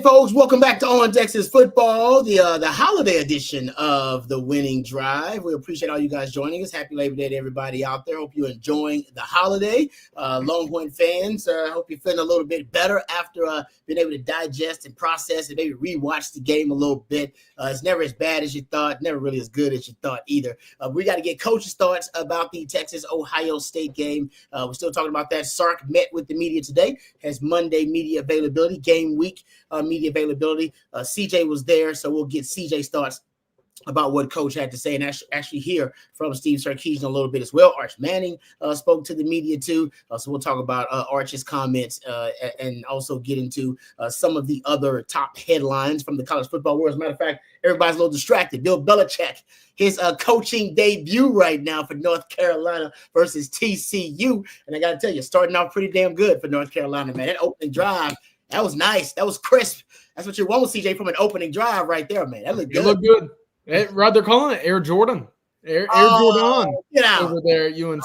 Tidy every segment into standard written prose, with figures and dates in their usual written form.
folks, welcome back to On Texas Football, the holiday edition of the Winning Drive. We appreciate all you guys joining us. Happy Labor Day to everybody out there. Hope you're enjoying the holiday. Longhorn fans, hope you're feeling a little bit better after being able to digest and process and maybe rewatch the game a little bit. It's never as bad as you thought, never really as good as you thought either. We got to get coaches' thoughts about the Texas-Ohio State game. We're still talking about that. Sark met with the media today, has Monday media availability, game week media availability. CJ was there, so we'll get CJ's thoughts about what Coach had to say and actually hear from Steve Sarkisian a little bit as well. Arch Manning spoke to the media too, so we'll talk about Arch's comments and also get into some of the other top headlines from the college football world. As a matter of fact, everybody's a little distracted. Bill Belichick, his coaching debut right now for North Carolina versus TCU, and I got to tell you, starting off pretty damn good for North Carolina, man. That opening drive, that was nice. That was crisp. That's what you want with CJ from an opening drive right there, man. That looked good. It looked good. Rod, they're calling it Air Jordan. Air Jordan over there at UNC.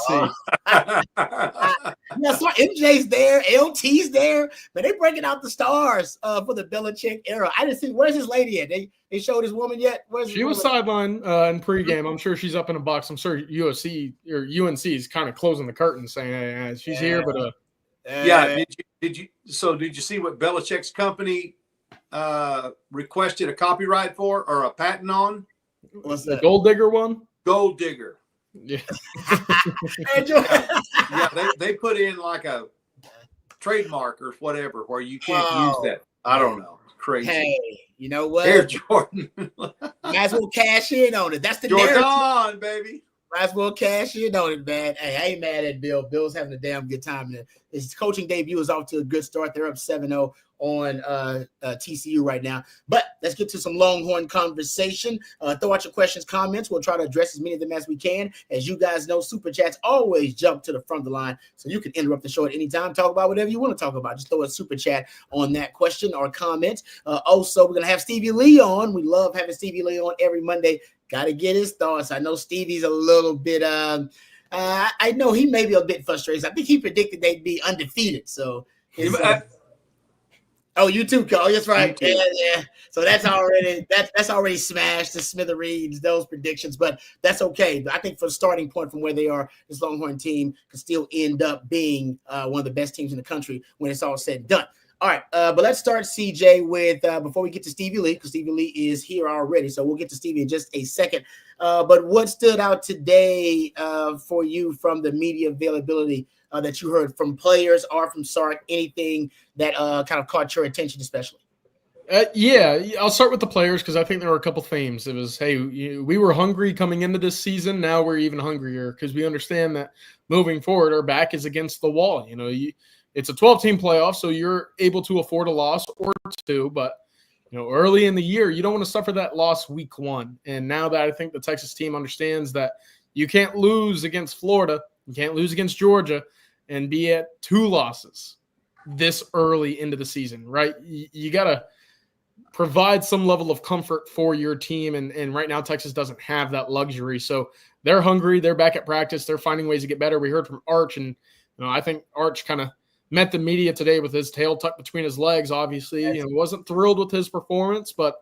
Yeah, so MJ's there, LT's there, but they breaking out the stars for the Belichick era. I didn't see, where's his lady at? They showed his woman yet? She was sidelined in pregame. I'm sure she's up in a box. I'm sure USC or UNC is kind of closing the curtain, saying hey, she's here, but Did you see what Belichick's company requested a copyright for or a patent on? What's the that? Gold Digger one? Gold Digger. Yeah. They put in like a trademark or whatever where you can't use that. I don't know. It's crazy. Hey, you know what? Air Jordan. Might as well cash in on it. That's the Jordan, narrative. baby. Might as well cash in on it, man. Hey, I ain't mad at Bill. Bill's having a damn good time. His coaching debut is off to a good start. They're up 7-0 on TCU right now. But let's get to some Longhorn conversation. Throw out your questions, comments. We'll try to address as many of them as we can. As you guys know, Super Chats always jump to the front of the line, so you can interrupt the show at any time. Talk about whatever you want to talk about. Just throw a Super Chat on that question or comment. Also, we're going to have Stevie Lee on. We love having Stevie Lee on every Monday. Got to get his thoughts. I know Stevie's a little bit I know he may be a bit frustrated. I think he predicted they'd be undefeated. So oh, you too, Cole. That's right. Yeah. So that's already smashed to smithereens, those predictions, but that's okay. I think for the starting point from where they are, this Longhorn team can still end up being one of the best teams in the country when it's all said and done. All right, but let's start, CJ, with before we get to Stevie Lee, because Stevie Lee is here already, so we'll get to Stevie in just a second. But what stood out today for you from the media availability that you heard from players or from Sark? Anything that kind of caught your attention especially? I'll start with the players because I think there were a couple themes. It was, hey, we were hungry coming into this season. Now we're even hungrier because we understand that moving forward, our back is against the wall. It's a 12-team playoff, so you're able to afford a loss or two. But, early in the year, you don't want to suffer that loss week one. And now that I think the Texas team understands that you can't lose against Florida, you can't lose against Georgia, and be at 2 losses this early into the season, right? You got to provide some level of comfort for your team. And right now, Texas doesn't have that luxury. So they're hungry. They're back at practice. They're finding ways to get better. We heard from Arch, and I think Arch kind of met the media today with his tail tucked between his legs. Obviously, wasn't thrilled with his performance, but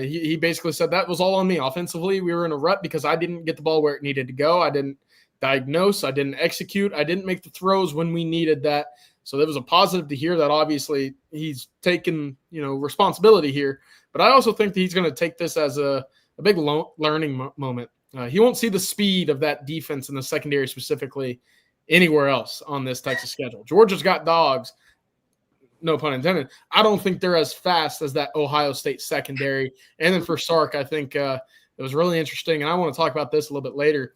he basically said that was all on me. Offensively, we were in a rut because I didn't get the ball where it needed to go. I didn't diagnose. I didn't execute. I didn't make the throws when we needed that. So that was a positive to hear that. Obviously, he's taken responsibility here, but I also think that he's going to take this as a big learning moment. He won't see the speed of that defense in the secondary specifically anywhere else on this Texas schedule. Georgia's got dogs, no pun intended. I don't think they're as fast as that Ohio State secondary. And then for Sark, I think it was really interesting, and I want to talk about this a little bit later.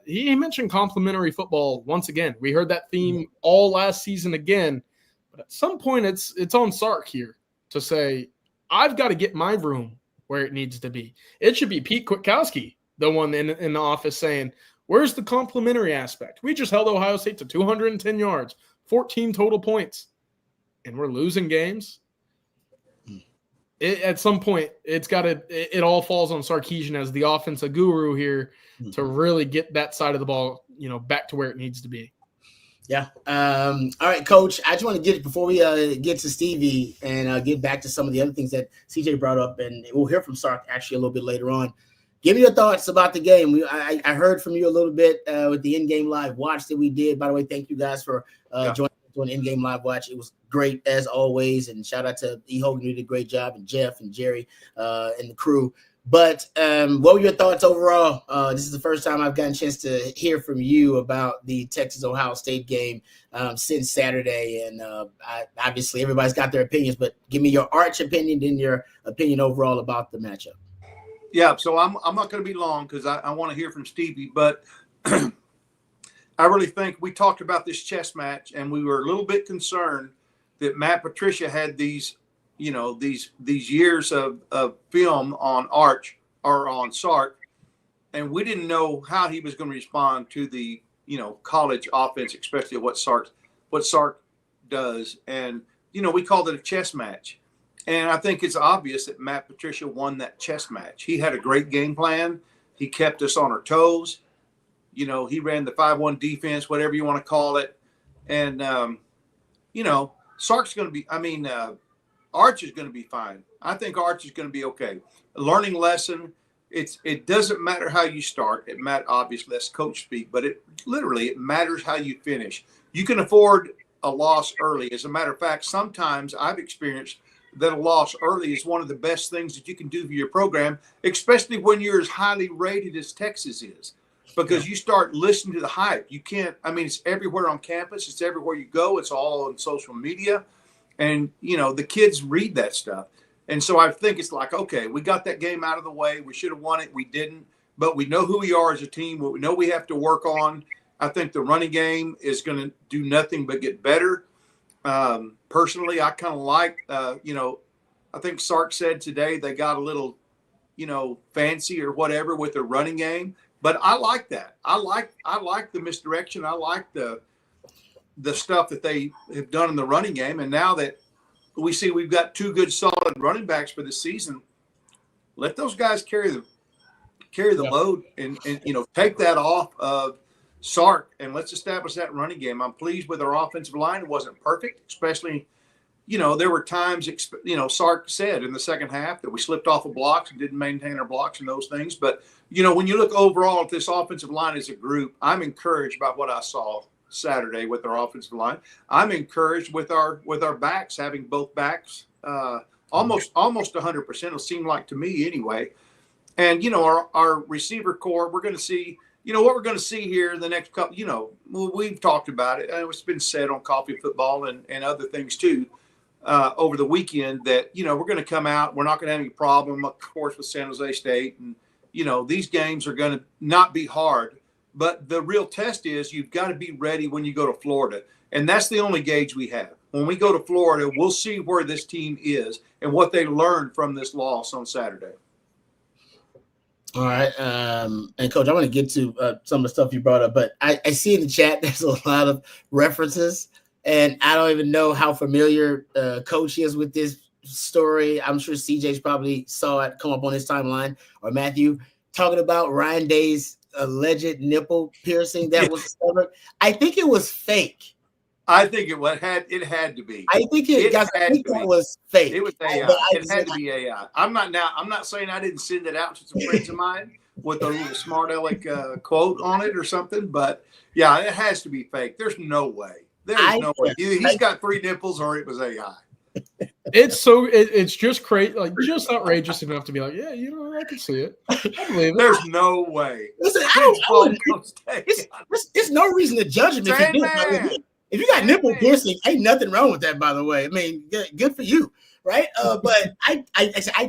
He mentioned complimentary football once again. We heard that theme all last season again, but at some point it's on Sark here to say, I've got to get my room where it needs to be. It should be Pete Kwiatkowski, the one in the office saying, where's the complimentary aspect? We just held Ohio State to 210 yards, 14 total points, and we're losing games. At some point, it all falls on Sarkisian as the offensive guru here to really get that side of the ball, back to where it needs to be. Yeah. All right, Coach. I just want to get before we get to Stevie and get back to some of the other things that CJ brought up, and we'll hear from Sark actually a little bit later on. Give me your thoughts about the game. I heard from you a little bit with the in-game live watch that we did. By the way, thank you guys for joining us on in-game live watch. It was great as always, and shout out to E. Hogan, who did a great job, and Jeff and Jerry and the crew. But what were your thoughts overall? This is the first time I've gotten a chance to hear from you about the Texas-Ohio State game since Saturday. And obviously everybody's got their opinions, but give me your arch opinion and your opinion overall about the matchup. Yeah, so I'm not going to be long because I want to hear from Stevie. But I really think we talked about this chess match, and we were a little bit concerned that Matt Patricia had these years of film on Arch or on Sark, and we didn't know how he was going to respond to the college offense, especially what Sark does. And we called it a chess match, and I think it's obvious that Matt Patricia won that chess match. He had a great game plan. He kept us on our toes. He ran the 5-1 defense, whatever you want to call it, and Sark's going to be. Arch is going to be fine. I think Arch is going to be okay. A learning lesson. It doesn't matter how you start. Obviously that's coach speak, but it matters how you finish. You can afford a loss early. As a matter of fact, sometimes I've experienced that a loss early is one of the best things that you can do for your program, especially when you're as highly rated as Texas is, because you start listening to the hype. You can't. It's everywhere on campus. It's everywhere you go. It's all on social media. And, the kids read that stuff. And so I think it's like, okay, we got that game out of the way. We should have won it. We didn't. But we know who we are as a team. What we know we have to work on. I think the running game is going to do nothing but get better. Personally, I kind of like, I think Sark said today they got a little, fancy or whatever with their running game. But I like that. I like the misdirection. I like the stuff that they have done in the running game. And now that we see we've got two good solid running backs for the season, let those guys carry the load and take that off of Sark, and let's establish that running game. I'm pleased with our offensive line. It wasn't perfect, especially, there were times, Sark said in the second half that we slipped off of blocks and didn't maintain our blocks and those things. But, when you look overall at this offensive line as a group, I'm encouraged by what I saw Saturday with our offensive line. I'm encouraged with our backs, having both backs almost 100%. It'll seem like to me anyway. And our receiver core, we're going to see. What we're going to see here in the next couple. We've talked about it. It's been said on Coffee Football and other things too over the weekend that we're going to come out. We're not going to have any problem, of course, with San Jose State, and these games are going to not be hard. But the real test is you've got to be ready when you go to Florida. And that's the only gauge we have. When we go to Florida, we'll see where this team is and what they learned from this loss on Saturday. All right. And, Coach, I want to get to some of the stuff you brought up. But I see in the chat there's a lot of references. And I don't even know how familiar Coach is with this story. I'm sure CJ's probably saw it come up on his timeline, or Matthew, talking about Ryan Day's alleged nipple piercing that was discovered. I think it was fake. I think it had to be. I think it was fake. It was AI. It had to be AI. I'm not saying I didn't send it out to some friends of mine with a little smart aleck quote on it or something, but yeah, it has to be fake. There's no way. There's no way. Either he's got 3 nipples or it was AI. It's just crazy, like just outrageous enough to be like, yeah, I can see it. I believe it. There's no way. Listen, it's no reason to judge him if you got nipple piercing. Ain't nothing wrong with that, by the way. I mean, good for you, right? But I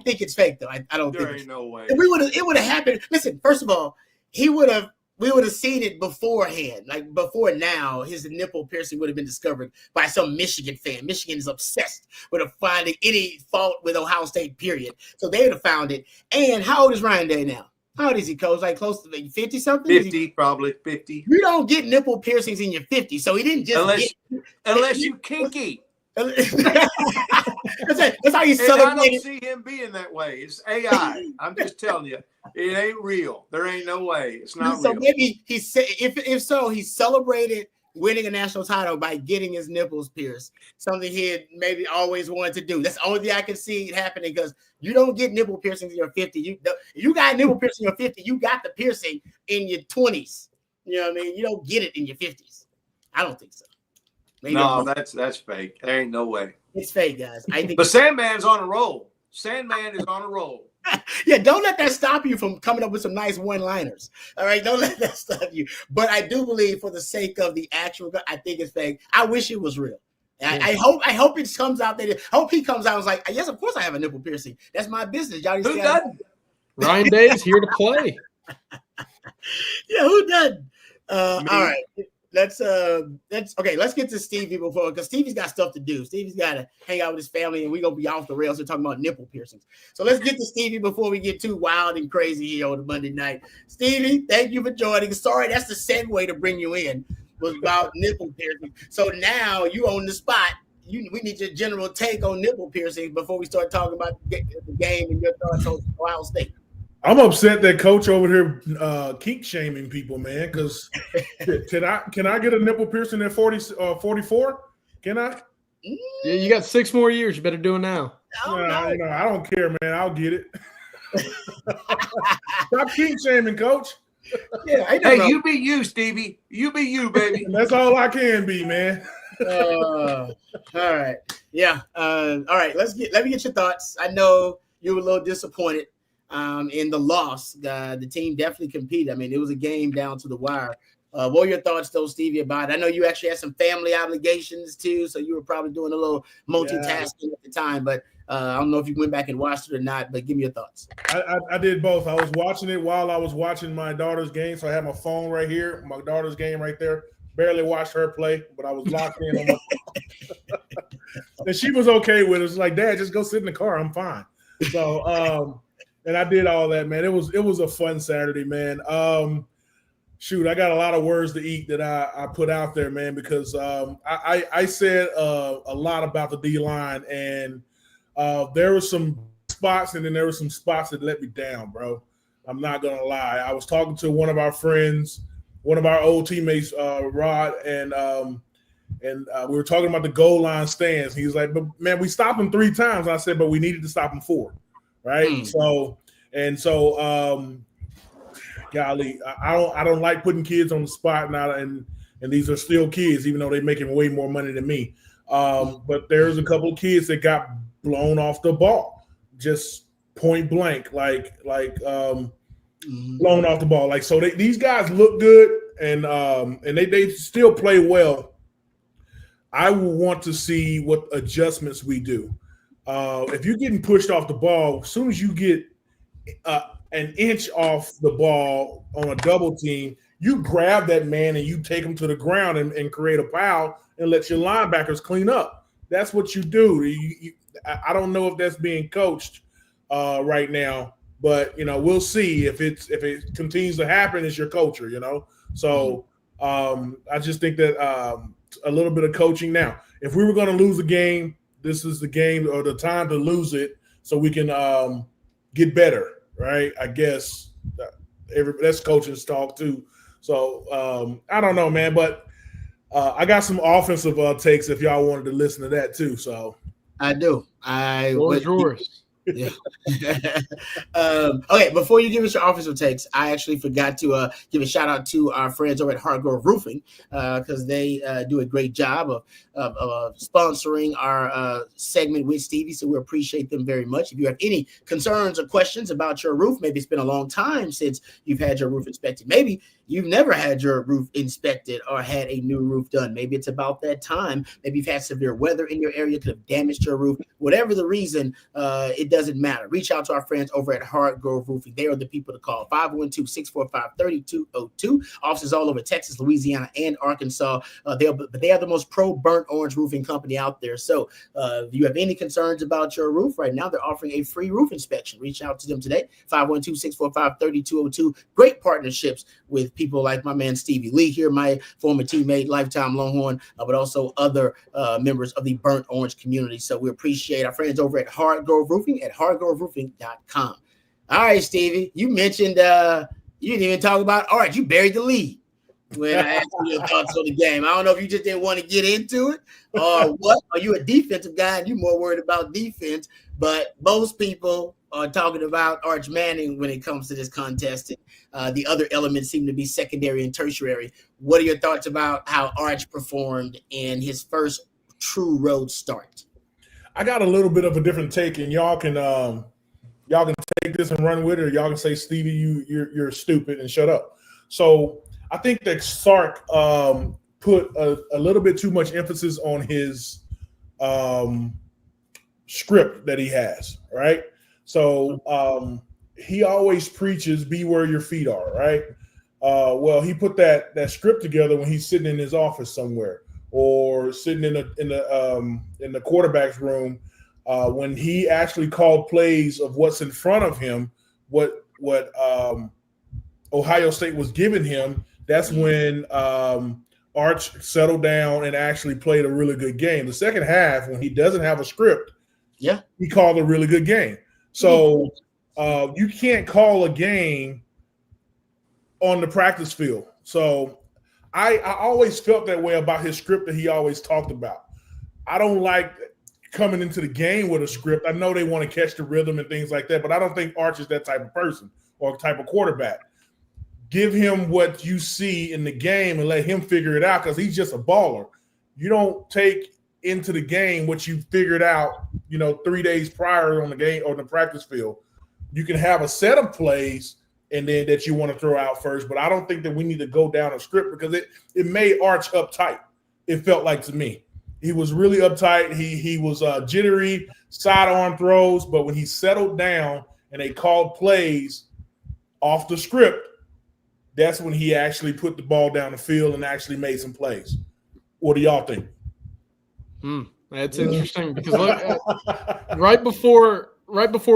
think it's fake though. I don't think there ain't no way. It would have happened. Listen, first of all, we would have seen it beforehand. Like before now, his nipple piercing would have been discovered by some Michigan fan. Michigan is obsessed with finding any fault with Ohio State, period. So they would have found it. And how old is Ryan Day now? How old is he, Coach? Like close to 50-something? 50, probably 50. You don't get nipple piercings in your 50s, so he didn't just unless you kinky. That's how you celebrate. I don't see him being that way. It's AI. I'm just telling you, it ain't real. There ain't no way. It's not so real. Maybe he said, if so, he celebrated winning a national title by getting his nipples pierced. Something he had maybe always wanted to do. That's the only thing I can see it happening, because you don't get nipple piercings in your 50. You got nipple piercing in your 50. You got the piercing in your 20s. You know what I mean? You don't get it in your 50s. I don't think so. Maybe no, that's fake. There ain't no way. It's fake, guys. I think. But Sandman's on a roll. Sandman is on a roll. Yeah, don't let that stop you from coming up with some nice one-liners. All right, don't let that stop you. But I do believe, for the sake of the actual, I think it's fake. I wish it was real. I hope it comes out that. I hope he comes out and was like, yes, of course I have a nipple piercing. That's my business. Y'all Who doesn't? Ryan Day is here to play. Yeah, who doesn't? All right. Let's get to Stevie because Stevie's got stuff to do. Stevie's got to hang out with his family, and we're gonna be off the rails. We're talking about nipple piercings. So let's get to Stevie before we get too wild and crazy here on the Monday night. Stevie, thank you for joining. Sorry, that's the segue to bring you in, was about nipple piercing. So now you on the spot. We need your general take on nipple piercings before we start talking about the game and your thoughts on Ohio State. I'm upset that coach over here kink shaming people, man. Because can I get a nipple piercing at 44? Can I? Yeah, you got 6 more years. You better do it now. I don't care, man. I'll get it. Stop kink shaming, coach. Yeah, hey, you be you, Stevie. You be you, baby. That's all I can be, man. All right. Yeah. All right. Let me get your thoughts. I know you were a little disappointed in the loss. The team definitely competed. I mean, it was a game down to the wire. What were your thoughts, though, Stevie, about it? I know you actually had some family obligations, too, so you were probably doing a little multitasking at the time. But I don't know if you went back and watched it or not, but give me your thoughts. I did both. I was watching it while I was watching my daughter's game, so I had my phone right here, my daughter's game right there. Barely watched her play, but I was locked in on my and she was okay with it. It's like, Dad, just go sit in the car. I'm fine. So, and I did all that, man. It was a fun Saturday, man. Shoot, I got a lot of words to eat that I put out there, man, because I said a lot about the D-line, and there were some spots, and then there were some spots that let me down, bro. I'm not going to lie. I was talking to one of our friends, one of our old teammates, Rod, and we were talking about the goal line stands. He was like, "But man, we stopped them 3 times." I said, "But we needed to stop them 4." Right. So, golly, I don't like putting kids on the spot now, and these are still kids, even though they're making way more money than me. But there's a couple of kids that got blown off the ball, just point blank, like blown off the ball. Like, so these guys look good, and they still play well. I will want to see what adjustments we do. If you're getting pushed off the ball, as soon as you get an inch off the ball on a double team, you grab that man and you take him to the ground and create a foul and let your linebackers clean up. That's what you do. I don't know if that's being coached right now, but we'll see if it continues to happen. It's your culture, So I just think that a little bit of coaching. Now, if we were going to lose a game, this is the game or the time to lose it so we can get better, right? I guess that's coaching's talk too. So I don't know, man, but I got some offensive takes if y'all wanted to listen to that too. So I do. Yours. Yeah. Okay, before you give us your offensive takes, I actually forgot to give a shout out to our friends over at Hargrove Roofing because they do a great job of sponsoring our segment with Stevie, so we appreciate them very much. If you have any concerns or questions about your roof, maybe it's been a long time since you've had your roof inspected, maybe you've never had your roof inspected or had a new roof done, maybe it's about that time, maybe you've had severe weather in your area, could have damaged your roof, whatever the reason, it doesn't matter. Reach out to our friends over at Hargrove Roofing. They are the people to call. 512-645-3202. Offices all over Texas, Louisiana, and Arkansas. They are the most pro burnt orange roofing company out there. So if you have any concerns about your roof right now, they're offering a free roof inspection. Reach out to them today. 512-645-3202. Great partnerships with people like my man Stevie Lee here, my former teammate, lifetime Longhorn, but also other members of the burnt orange community. So we appreciate our friends over at Hargrove Roofing at hargroveroofing.com. All right, Stevie, you mentioned you didn't even talk about, all right, you buried the lead. when I asked you your thoughts on the game. I don't know if you just didn't want to get into it or what. Are you a defensive guy and you're more worried about defense? But most people are talking about Arch Manning when it comes to this contest. The other elements seem to be secondary and tertiary. What are your thoughts about how Arch performed in his first true road start? I got a little bit of a different take, and y'all can take this and run with it, or y'all can say, Stevie, you're stupid and shut up. So I think that Sark put a little bit too much emphasis on his script that he has, right? So he always preaches, be where your feet are, right? Well, he put that script together when he's sitting in his office somewhere or sitting in the quarterback's room when he actually called plays of what's in front of him, what Ohio State was giving him. That's when Arch settled down and actually played a really good game. The second half, when he doesn't have a script, he called a really good game. So you can't call a game on the practice field. So I always felt that way about his script that he always talked about. I don't like coming into the game with a script. I know they want to catch the rhythm and things like that, but I don't think Arch is that type of person or type of quarterback. Give him what you see in the game and let him figure it out because he's just a baller. You don't take into the game what you figured out, 3 days prior on the game or the practice field. You can have a set of plays and then that you want to throw out first, but I don't think that we need to go down a script because it made Arch uptight. It felt like to me. He was really uptight. He was jittery, sidearm throws, but when he settled down and they called plays off the script, that's when he actually put the ball down the field and actually made some plays. What do y'all think? That's interesting because look, right before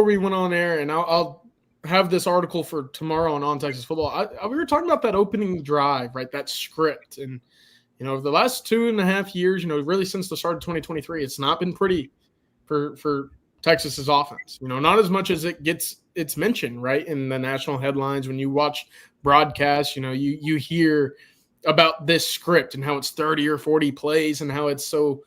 we went on air, and I'll have this article for tomorrow on Texas Football. We were talking about that opening drive, right? That script, and the last 2.5 years, really since the start of 2023, it's not been pretty for Texas's offense. Not as much as it's mentioned, right, in the national headlines when you watch broadcasts. You hear about this script and how it's 30 or 40 plays and how it's so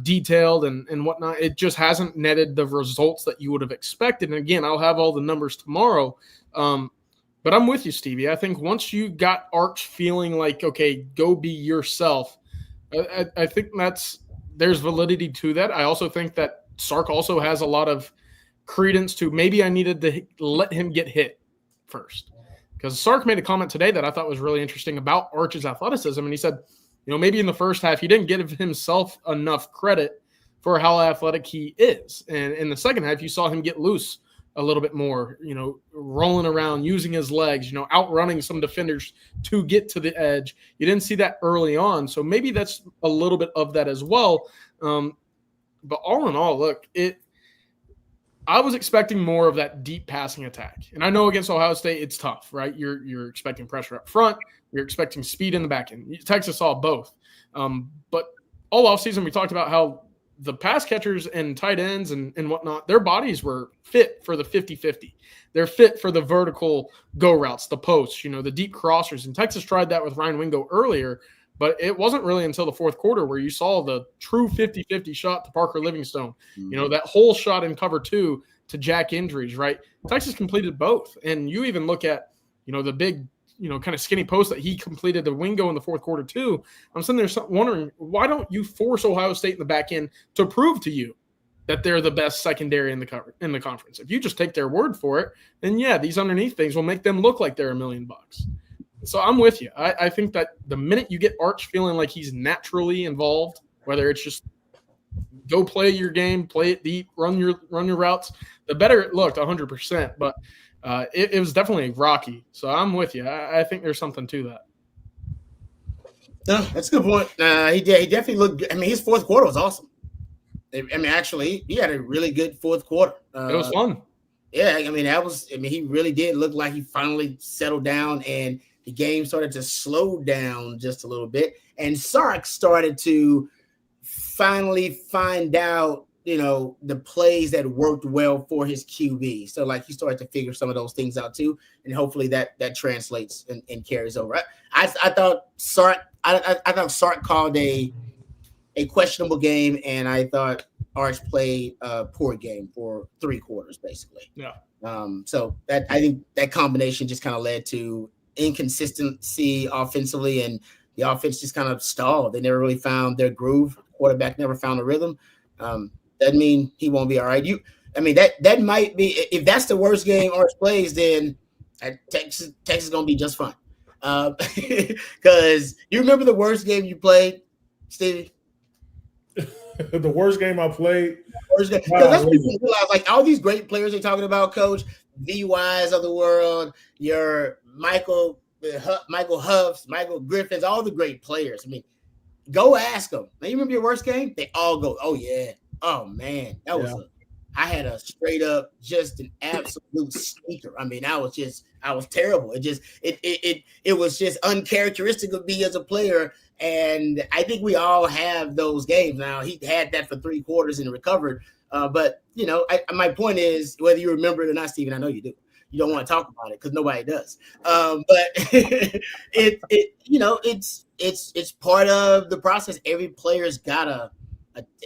detailed and whatnot. It just hasn't netted the results that you would have expected. And again, I'll have all the numbers tomorrow. But I'm with you, Stevie. I think once you got Arch feeling like, okay, go be yourself, I think there's validity to that. I also think that Sark also has a lot of credence to maybe I needed to let him get hit first. Because Sark made a comment today that I thought was really interesting about Arch's athleticism. And he said, maybe in the first half, he didn't give himself enough credit for how athletic he is. And in the second half, you saw him get loose a little bit more, rolling around, using his legs, outrunning some defenders to get to the edge. You didn't see that early on. So maybe that's a little bit of that as well. But all in all, look, I was expecting more of that deep passing attack. And I know against Ohio State, it's tough, right? You're expecting pressure up front. You're expecting speed in the back end. Texas saw both. But all offseason, we talked about how the pass catchers and tight ends and whatnot, their bodies were fit for the 50-50. They're fit for the vertical go routes, the posts, the deep crossers. And Texas tried that with Ryan Wingo earlier, but it wasn't really until the fourth quarter where you saw the true 50-50 shot to Parker Livingstone. That whole shot in cover 2 to Jack Indries, right? Texas completed both. And you even look at, the big, kind of skinny post that he completed the Wingo in the fourth quarter too. I'm sitting there wondering, why don't you force Ohio State in the back end to prove to you that they're the best secondary in the conference? If you just take their word for it, then these underneath things will make them look like they're $1 million. So I'm with you. I think that the minute you get Arch feeling like he's naturally involved, whether it's just go play your game, play it deep, run your routes, the better it looked 100%. But it was definitely rocky. So I'm with you. I think there's something to that. No, that's a good point. He definitely looked good. I mean, his fourth quarter was awesome. Actually, he had a really good fourth quarter. It was fun. Yeah, he really did look like he finally settled down and the game started to slow down just a little bit. And Sark started to finally find out the plays that worked well for his QB. So like he started to figure some of those things out too, and hopefully that translates and carries over. I thought Sark called a questionable game, and I thought Arch played a poor game for 3 quarters basically. Yeah. So that I think that combination just kind of led to inconsistency offensively, and the offense just kind of stalled. They never really found their groove. Quarterback never found a rhythm. Doesn't mean he won't be all right. That might be, if that's the worst game Arch plays, then Texas is gonna be just fine. Because you remember the worst game you played, Stevie? The worst game I played. Because that's what people realize. Like all these great players they're talking about, Coach VYs of the world, your Michael Huffs, Michael Griffins, all the great players. I mean, go ask them. Now, you remember your worst game? They all go, "Oh yeah, oh man, that was I had a straight up, just an absolute sneaker. I mean, I was terrible. It was just uncharacteristic of me as a player." And I think we all have those games. Now he had that for 3 quarters and recovered. But my point is, whether you remember it or not, Steven, I know you do. You don't want to talk about it because nobody does. But it's part of the process. Every player's got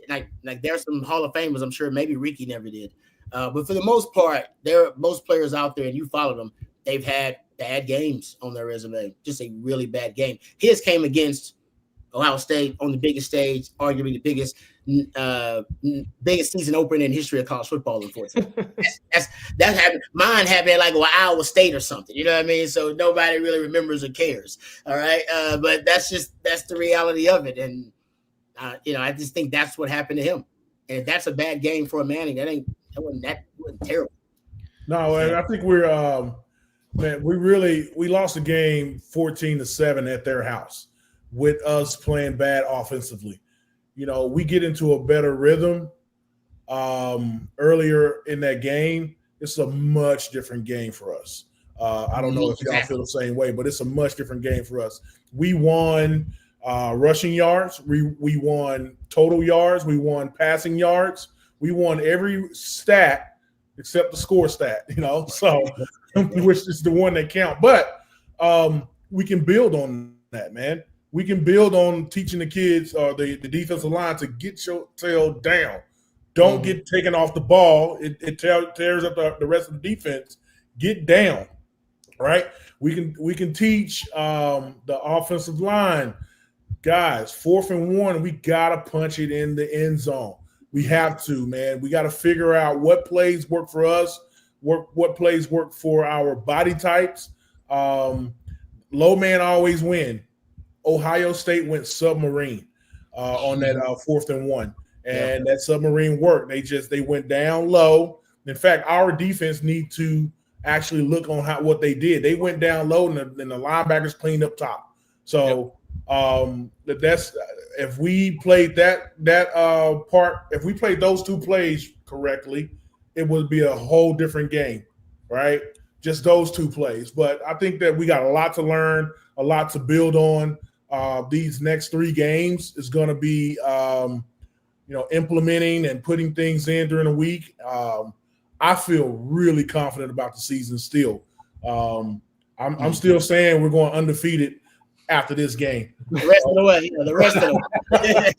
like there's some Hall of Famers. I'm sure maybe Ricky never did. But for the most part, there are most players out there, and you follow them. They've had bad games on their resume, just a really bad game. His came against Ohio State on the biggest stage, arguably the biggest season opener in history of college football. Unfortunately, that happened. Mine happened at like Iowa State or something. You know what I mean? So nobody really remembers or cares. All right, but that's the reality of it. And I just think that's what happened to him. And if that's a bad game for a Manning, that wasn't terrible. No, I think we're we lost the game 14-7 at their house with us playing bad offensively. We get into a better rhythm earlier in that game. It's a much different game for us. I don't know if y'all feel the same way, but it's a much different game for us. We won rushing yards. We won total yards. We won passing yards. We won every stat except the score stat, so which is the one that count. But we can build on that, man. We can build on teaching the kids or the defensive line to get your tail down. Don't get taken off the ball. It tears up the rest of the defense. Get down, right? We can teach the offensive line, guys, 4th and 1, we got to punch it in the end zone. We have to, man. We got to figure out what plays work for us, what plays work for our body types. Low man always win. Ohio State went submarine on that 4th and 1, and that submarine worked. They went down low. In fact, our defense need to actually look on what they did. They went down low, and the linebackers cleaned up top. So that's if we played that part. If we played those 2 plays correctly, it would be a whole different game, right? Just those 2 plays. But I think that we got a lot to learn, a lot to build on. These next 3 games is going to be, implementing and putting things in during the week. I feel really confident about the season still. I'm still saying we're going undefeated after this game. The rest of the way. The rest of the way.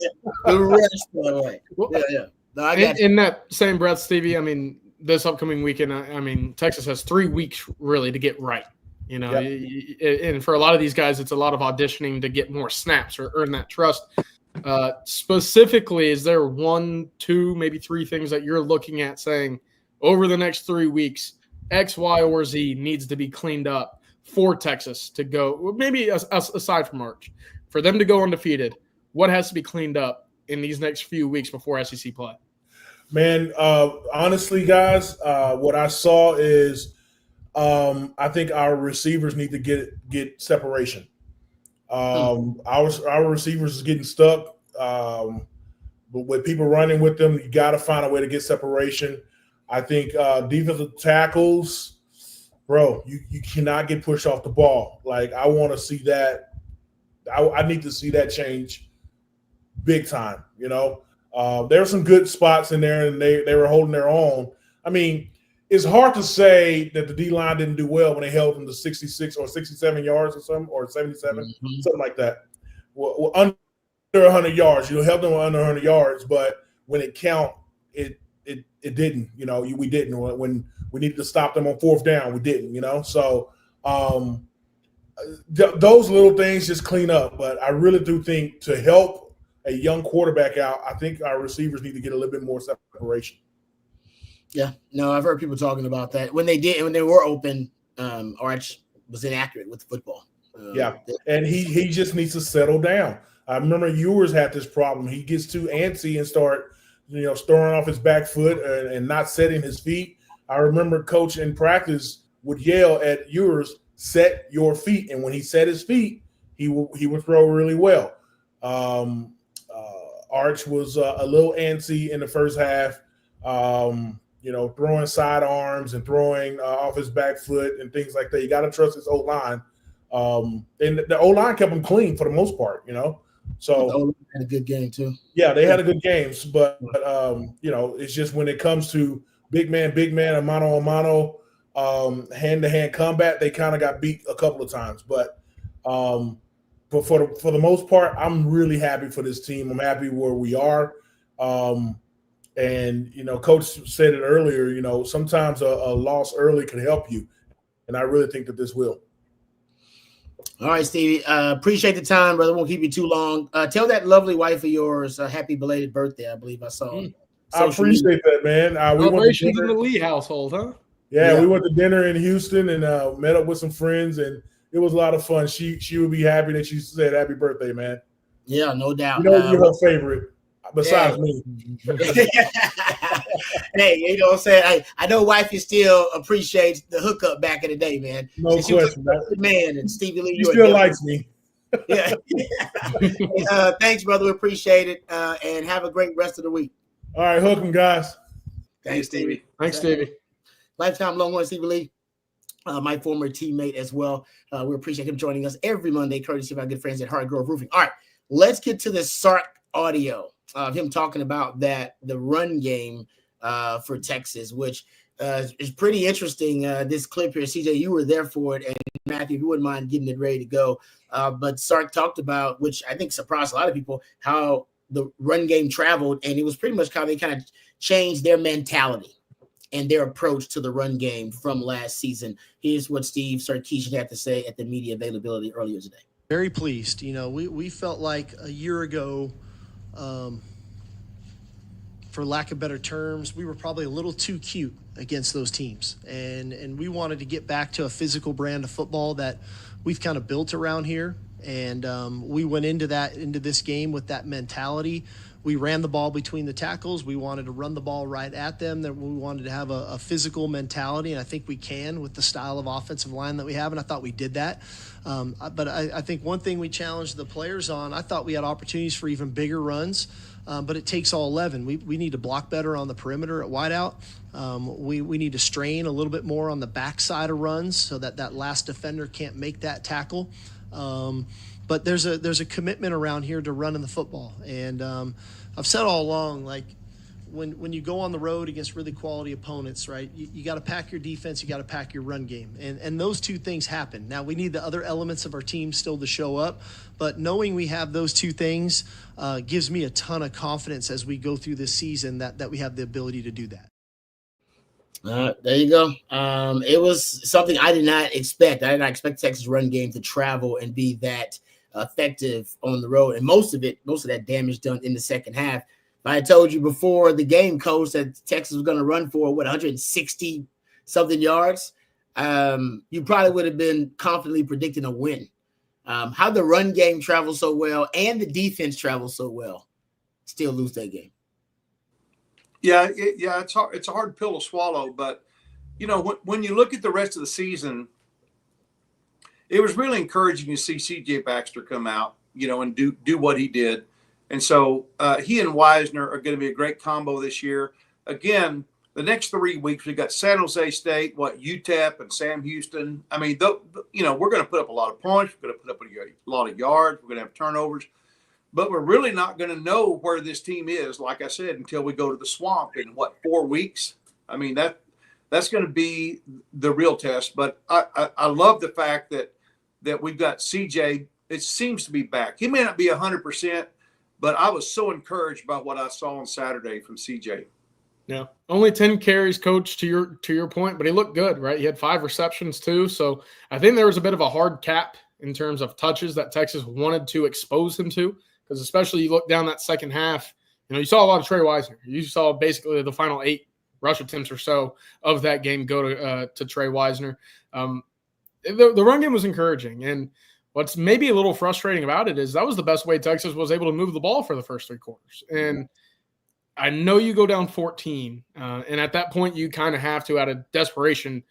The rest of the way. Yeah. No, in that same breath, Stevie, I mean, this upcoming weekend, I mean, Texas has 3 weeks really to get right. And for a lot of these guys, it's a lot of auditioning to get more snaps or earn that trust. Specifically, is there 1, 2, maybe 3 things that you're looking at saying over the next 3 weeks, X, Y, or Z needs to be cleaned up for Texas to go, maybe aside from March, for them to go undefeated? What has to be cleaned up in these next few weeks before SEC play? Man, honestly, guys, what I saw is I think our receivers need to get separation. Our receivers is getting stuck. But with people running with them, you got to find a way to get separation. I think defensive tackles, bro, you cannot get pushed off the ball. Like, I want to see that. I need to see that change big time, There were some good spots in there, and they were holding their own. I mean, it's hard to say that the D-line didn't do well when they held them to 66 or 67 yards or something, or 77, something like that. Well, under 100 yards. Held them under 100 yards, but when it count, it didn't. We didn't. When we needed to stop them on fourth down, we didn't. So those little things just clean up. But I really do think to help a young quarterback out, I think our receivers need to get a little bit more separation. Yeah, no, I've heard people talking about that. When they were open, Arch was inaccurate with the football. And he just needs to settle down. I remember Ewers had this problem. He gets too antsy and start, throwing off his back foot and not setting his feet. I remember coach in practice would yell at Ewers, "Set your feet." And when he set his feet, he would throw really well. Arch was a little antsy in the first half. Throwing sidearms and throwing off his back foot and things like that. You got to trust his O-line. And the O-line kept him clean for the most part, So the O-line had a good game too. Yeah, they had a good games, but it's just when it comes to big man, a mano, hand-to-hand combat, they kind of got beat a couple of times. But for the most part, I'm really happy for this team. I'm happy where we are. And, Coach said it earlier, sometimes a loss early can help you. And I really think that this will. All right, Stevie. Appreciate the time, brother. Won't keep you too long. Tell that lovely wife of yours happy belated birthday. I believe I saw. I appreciate that, man. Celebrations in the Lee household, huh? Yeah, we went to dinner in Houston and met up with some friends, and it was a lot of fun. She would be happy that you said happy birthday, man. Yeah, no doubt. You're her favorite. Besides me. Hey, what I'm saying? I know wifey still appreciates the hookup back in the day, man. No question. Man, and Stevie Lee. She still likes me. Yeah. Thanks, brother. We appreciate it. And have a great rest of the week. All right, hook 'em, guys. Thanks, Stevie. Thanks, Stevie. Lifetime Longhorn Stevie Lee. My former teammate as well. We appreciate him joining us every Monday, courtesy of our good friends at Hard Grove Roofing. All right, let's get to the Sark audio of him talking about the run game for Texas, which is pretty interesting. This clip here, CJ, you were there for it, and Matthew, if you wouldn't mind getting it ready to go. But Sark talked about, which I think surprised a lot of people, how the run game traveled, and it was pretty much how they kind of changed their mentality and their approach to the run game from last season. Here's what Steve Sarkisian had to say at the media availability earlier today. Very pleased. We felt like a year ago, for lack of better terms, we were probably a little too cute against those teams. And we wanted to get back to a physical brand of football that we've kind of built around here. And we went into this game with that mentality. We ran the ball between the tackles. We wanted to run the ball right at them. That we wanted to have a physical mentality, and I think we can with the style of offensive line that we have, and I thought we did that. But I think one thing we challenged the players on, I thought we had opportunities for even bigger runs, but it takes all 11. We need to block better on the perimeter at wideout. We need to strain a little bit more on the backside of runs so that last defender can't make that tackle. But there's a commitment around here to running the football. And I've said all along, like, when you go on the road against really quality opponents, right, you got to pack your defense, you got to pack your run game. And those two things happen. Now, we need the other elements of our team still to show up, but knowing we have those two things gives me a ton of confidence as we go through this season that we have the ability to do that. There you go. It was something I did not expect. I did not expect Texas run game to travel and be that effective on the road. And most of that damage done in the second half. If I had told you before the game, Coach, that Texas was going to run for 160 something yards, you probably would have been confidently predicting a win. How the run game travels so well and the defense travels so well, still lose that game. Yeah, it's hard. It's a hard pill to swallow, but when you look at the rest of the season, it was really encouraging to see C.J. Baxter come out, and do what he did, and so he and Wisner are going to be a great combo this year. Again, the next 3 weeks we got San Jose State, UTEP, and Sam Houston. I mean, we're going to put up a lot of points. We're going to put up a lot of yards. We're going to have turnovers. But we're really not going to know where this team is, like I said, until we go to the swamp in 4 weeks. I mean, that's going to be the real test. But I love the fact that we've got CJ. It seems to be back. He may not be 100%, but I was so encouraged by what I saw on Saturday from CJ. Yeah, only 10 carries, Coach, to your point, but he looked good, right? He had 5 receptions too. So I think there was a bit of a hard cap in terms of touches that Texas wanted to expose him to, because especially you look down that second half, you saw a lot of Trey Wisner. You saw basically the final 8 rush attempts or so of that game go to Trey Wisner. The run game was encouraging, and what's maybe a little frustrating about it is that was the best way Texas was able to move the ball for the first 3 quarters. And I know you go down 14, and at that point you kind of have to, out of desperation,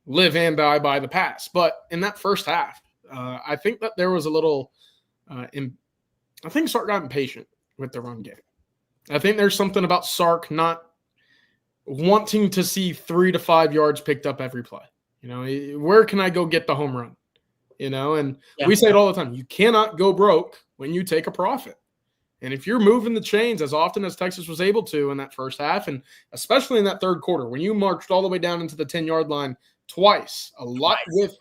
live and die by the pass. But in that first half, I think that there was a little I think Sark got impatient with the run game. I think there's something about Sark not wanting to see 3 to 5 yards picked up every play. Where can I go get the home run? And we say it all the time. You cannot go broke when you take a profit. And if you're moving the chains as often as Texas was able to in that first half, and especially in that third quarter, when you marched all the way down into the 10-yard line twice, with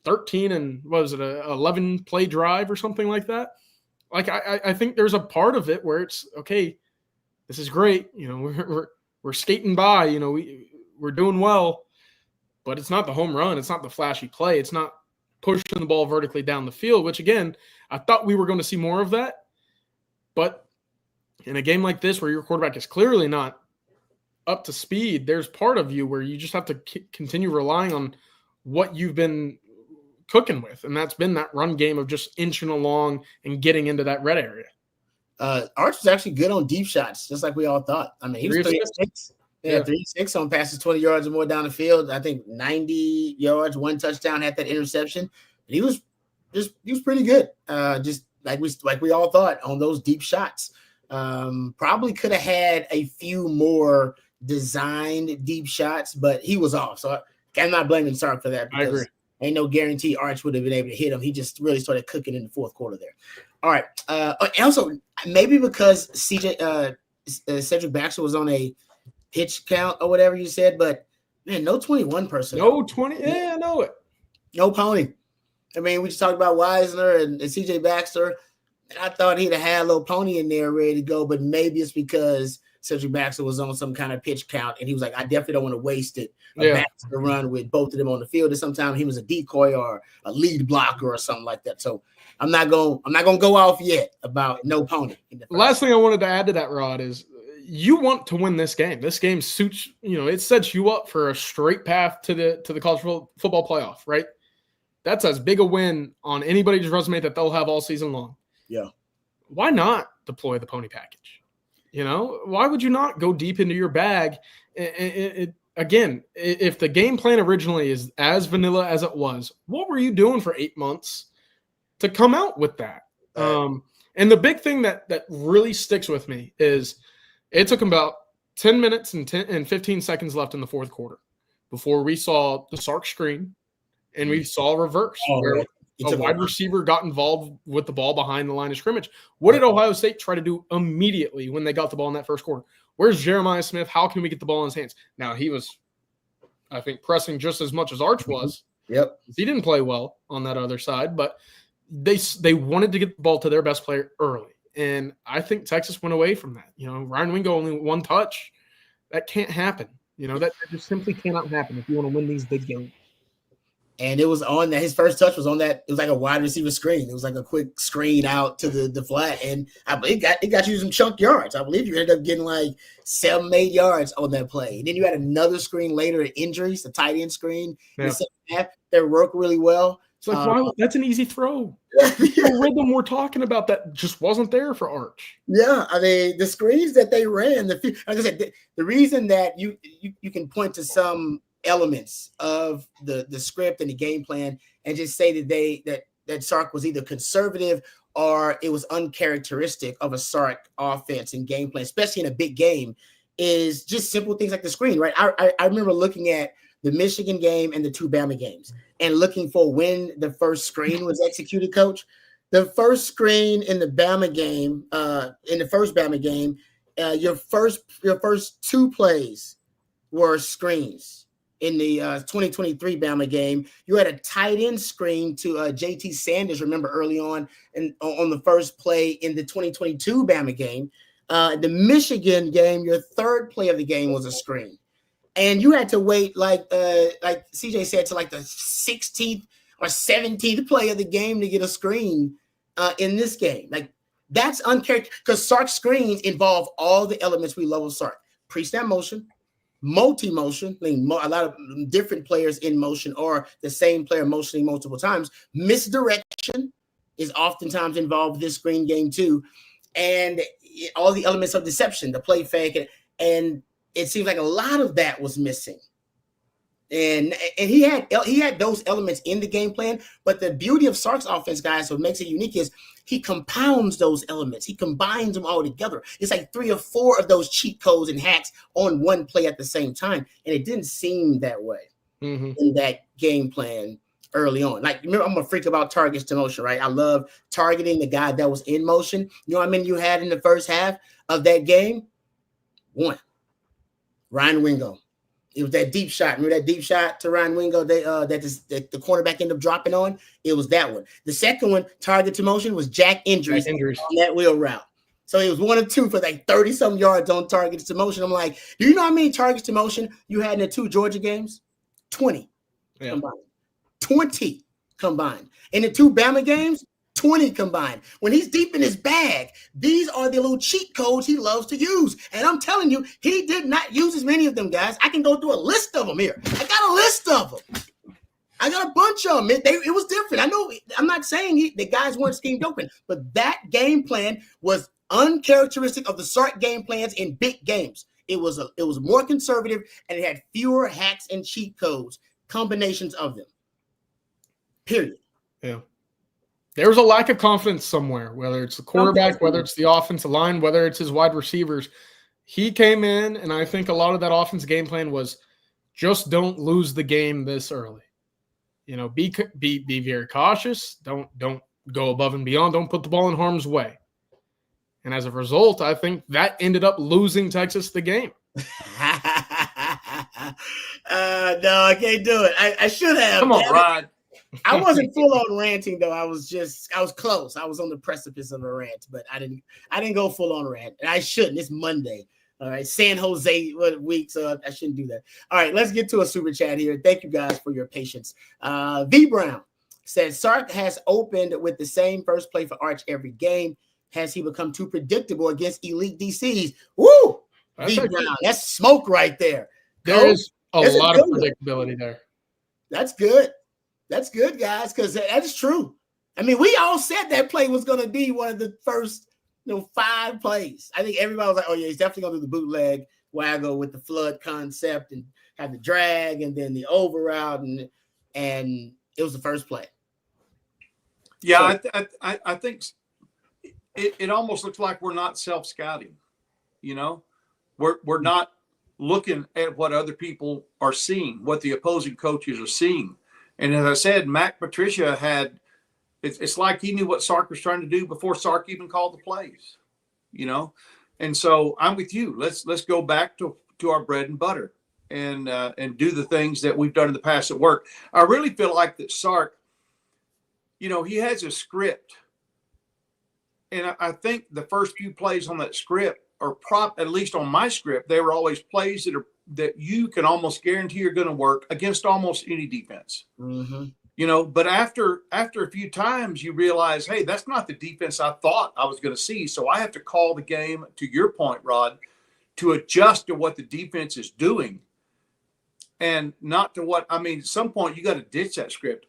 13 and what was it, a 11-play drive or something like that? Like I think there's a part of it where it's okay. This is great. We're skating by. We're doing well, but it's not the home run. It's not the flashy play. It's not pushing the ball vertically down the field. Which again, I thought we were going to see more of that. But in a game like this where your quarterback is clearly not up to speed, there's part of you where you just have to continue relying on what you've been cooking with, and that's been that run game of just inching along and getting into that red area. Arch was actually good on deep shots, just like we all thought. I mean, he was 3-6. Yeah, 3-6 on passes 20 yards or more down the field. I think 90 yards, 1 touchdown, had that interception. But he was pretty good. Just like we all thought on those deep shots. Probably could have had a few more designed deep shots, but he was off. So I'm not blaming Sark for that. I agree. Ain't no guarantee Arch would have been able to hit him. He just really started cooking in the fourth quarter there. All right. Also, maybe because Cedric Baxter was on a pitch count or whatever you said, but man, no 21 personnel. No 20. Yeah, I know it. No pony. I mean, we just talked about Wisner and CJ Baxter, and I thought he'd have had a little pony in there ready to go, but maybe it's because Cedric Baxter was on some kind of pitch count, and he was like, I definitely don't want to waste it. Baxter run with both of them on the field, and sometimes he was a decoy or a lead blocker or something like that. So I'm not gonna go off yet about no pony. Last thing I wanted to add to that, Rod, is you want to win this game. This game suits, it sets you up for a straight path to the college football playoff, right? That's as big a win on anybody's resume that they'll have all season long. Yeah. Why not deploy the pony package? Why would you not go deep into your bag? Again, if the game plan originally is as vanilla as it was, what were you doing for 8 months to come out with that? And the big thing that really sticks with me is it took about 10 minutes and 15 seconds left in the fourth quarter before we saw the Sark screen and we saw a reverse where a wide receiver got involved with the ball behind the line of scrimmage. What did Ohio State try to do immediately when they got the ball in that first quarter? Where's Jeremiah Smith? How can we get the ball in his hands? Now, he was, I think, pressing just as much as Arch was. Yep. He didn't play well on that other side, but they wanted to get the ball to their best player early. And I think Texas went away from that. Ryan Wingo only 1 touch. That can't happen. That just simply cannot happen if you want to win these big games. And it was on that. His first touch was on that. It was like a wide receiver screen. It was like a quick screen out to the flat, and I believe it got you some chunk yards. I believe you ended up getting like 7-8 yards on that play. And then you had another screen later, injuries, the tight end screen. Yeah. That worked really well. It's like, why? That's an easy throw. The rhythm we're talking about that just wasn't there for Arch. Yeah, I mean the screens that they ran. Like I said, the reason that you can point to some elements of the script and the game plan and just say that Sark was either conservative or it was uncharacteristic of a Sark offense and game plan, especially in a big game, is just simple things like the screen, right? I remember looking at the Michigan game and the 2 Bama games and looking for when the first screen was executed, Coach. The first screen in the Bama game, in the first Bama game, your first 2 plays were screens. In the 2023 Bama game, you had a tight end screen to JT Sanders, remember, early on on the first play in the 2022 Bama game. The Michigan game, your third play of the game was a screen. And you had to wait, like CJ said, to like the 16th or 17th play of the game to get a screen in this game. Like, that's uncharacteristic, because Sark screens involve all the elements we love of Sark. Pre-snap motion, multi-motion, a lot of different players in motion or the same player motioning multiple times. Misdirection is oftentimes involved with this screen game too. And all the elements of deception, the play fake, and it seems like a lot of that was missing. And he had those elements in the game plan, but the beauty of Sark's offense, guys, what makes it unique is he compounds those elements. He combines them all together. It's like 3 or 4 of those cheat codes and hacks on one play at the same time. And it didn't seem that way in that game plan early on. Like, remember, I'm a freak about targets to motion, right? I love targeting the guy that was in motion. You know what I mean? You had in the first half of that game? 1. Ryan Wingo. It was that deep shot. Remember that deep shot to Ryan Wingo that the cornerback ended up dropping on? It was that one. The second one, target to motion, was Jack Indries on that wheel route. So it was 1 or 2 for like 30-some yards on targets to motion. I'm like, do you know how many targets to motion you had in the 2 Georgia games? 20 combined. 20 combined. In the 2 Bama games, 20 combined. When he's deep in his bag, these are the little cheat codes he loves to use. And I'm telling you, he did not use as many of them, guys. I can go through a list of them here. I got a list of them. I got a bunch of them. It was different. I know, I'm not saying the guys weren't schemed open, but that game plan was uncharacteristic of the Sark game plans in big games. It was more conservative, and it had fewer hacks and cheat codes, combinations of them. Period. Yeah. There was a lack of confidence somewhere, whether it's the quarterback, whether it's the offensive line, whether it's his wide receivers. He came in, and I think a lot of that offense game plan was just don't lose the game this early. You know, be very cautious. Don't go above and beyond. Don't put the ball in harm's way. And as a result, I think that ended up losing Texas the game. No, I can't do it. I should have. Come on, Rod. I wasn't full on ranting though. I was close. I was on the precipice of a rant, but I didn't go full on rant. And I shouldn't. It's Monday. All right. San Jose week, so I shouldn't do that. All right, let's get to a super chat here. Thank you guys for your patience. V Brown says Sark has opened with the same first play for Arch every game. Has he become too predictable against elite DCs? Woo! V Brown, that's smoke right there. There is a lot of predictability there. That's good. That's good, guys, because that's true. I mean, we all said that play was going to be one of the first, 5 plays. I think everybody was like, oh, yeah, he's definitely going to do the bootleg waggle with the flood concept and have the drag and then the over route, and it was the first play. Yeah, so, I think it almost looks like we're not self-scouting. We're not looking at what other people are seeing, what the opposing coaches are seeing. And as I said, Mac Patricia it's like he knew what Sark was trying to do before Sark even called the plays, And so I'm with you. Let's go back to our bread and butter and do the things that we've done in the past that work. I really feel like that Sark, he has a script. And I think the first few plays on that script are at least on my script, they were always plays that you can almost guarantee are going to work against almost any defense. Mm-hmm. But after a few times you realize, hey, that's not the defense I thought I was going to see. So I have to call the game, to your point, Rod, to adjust to what the defense is doing and not to at some point you got to ditch that script.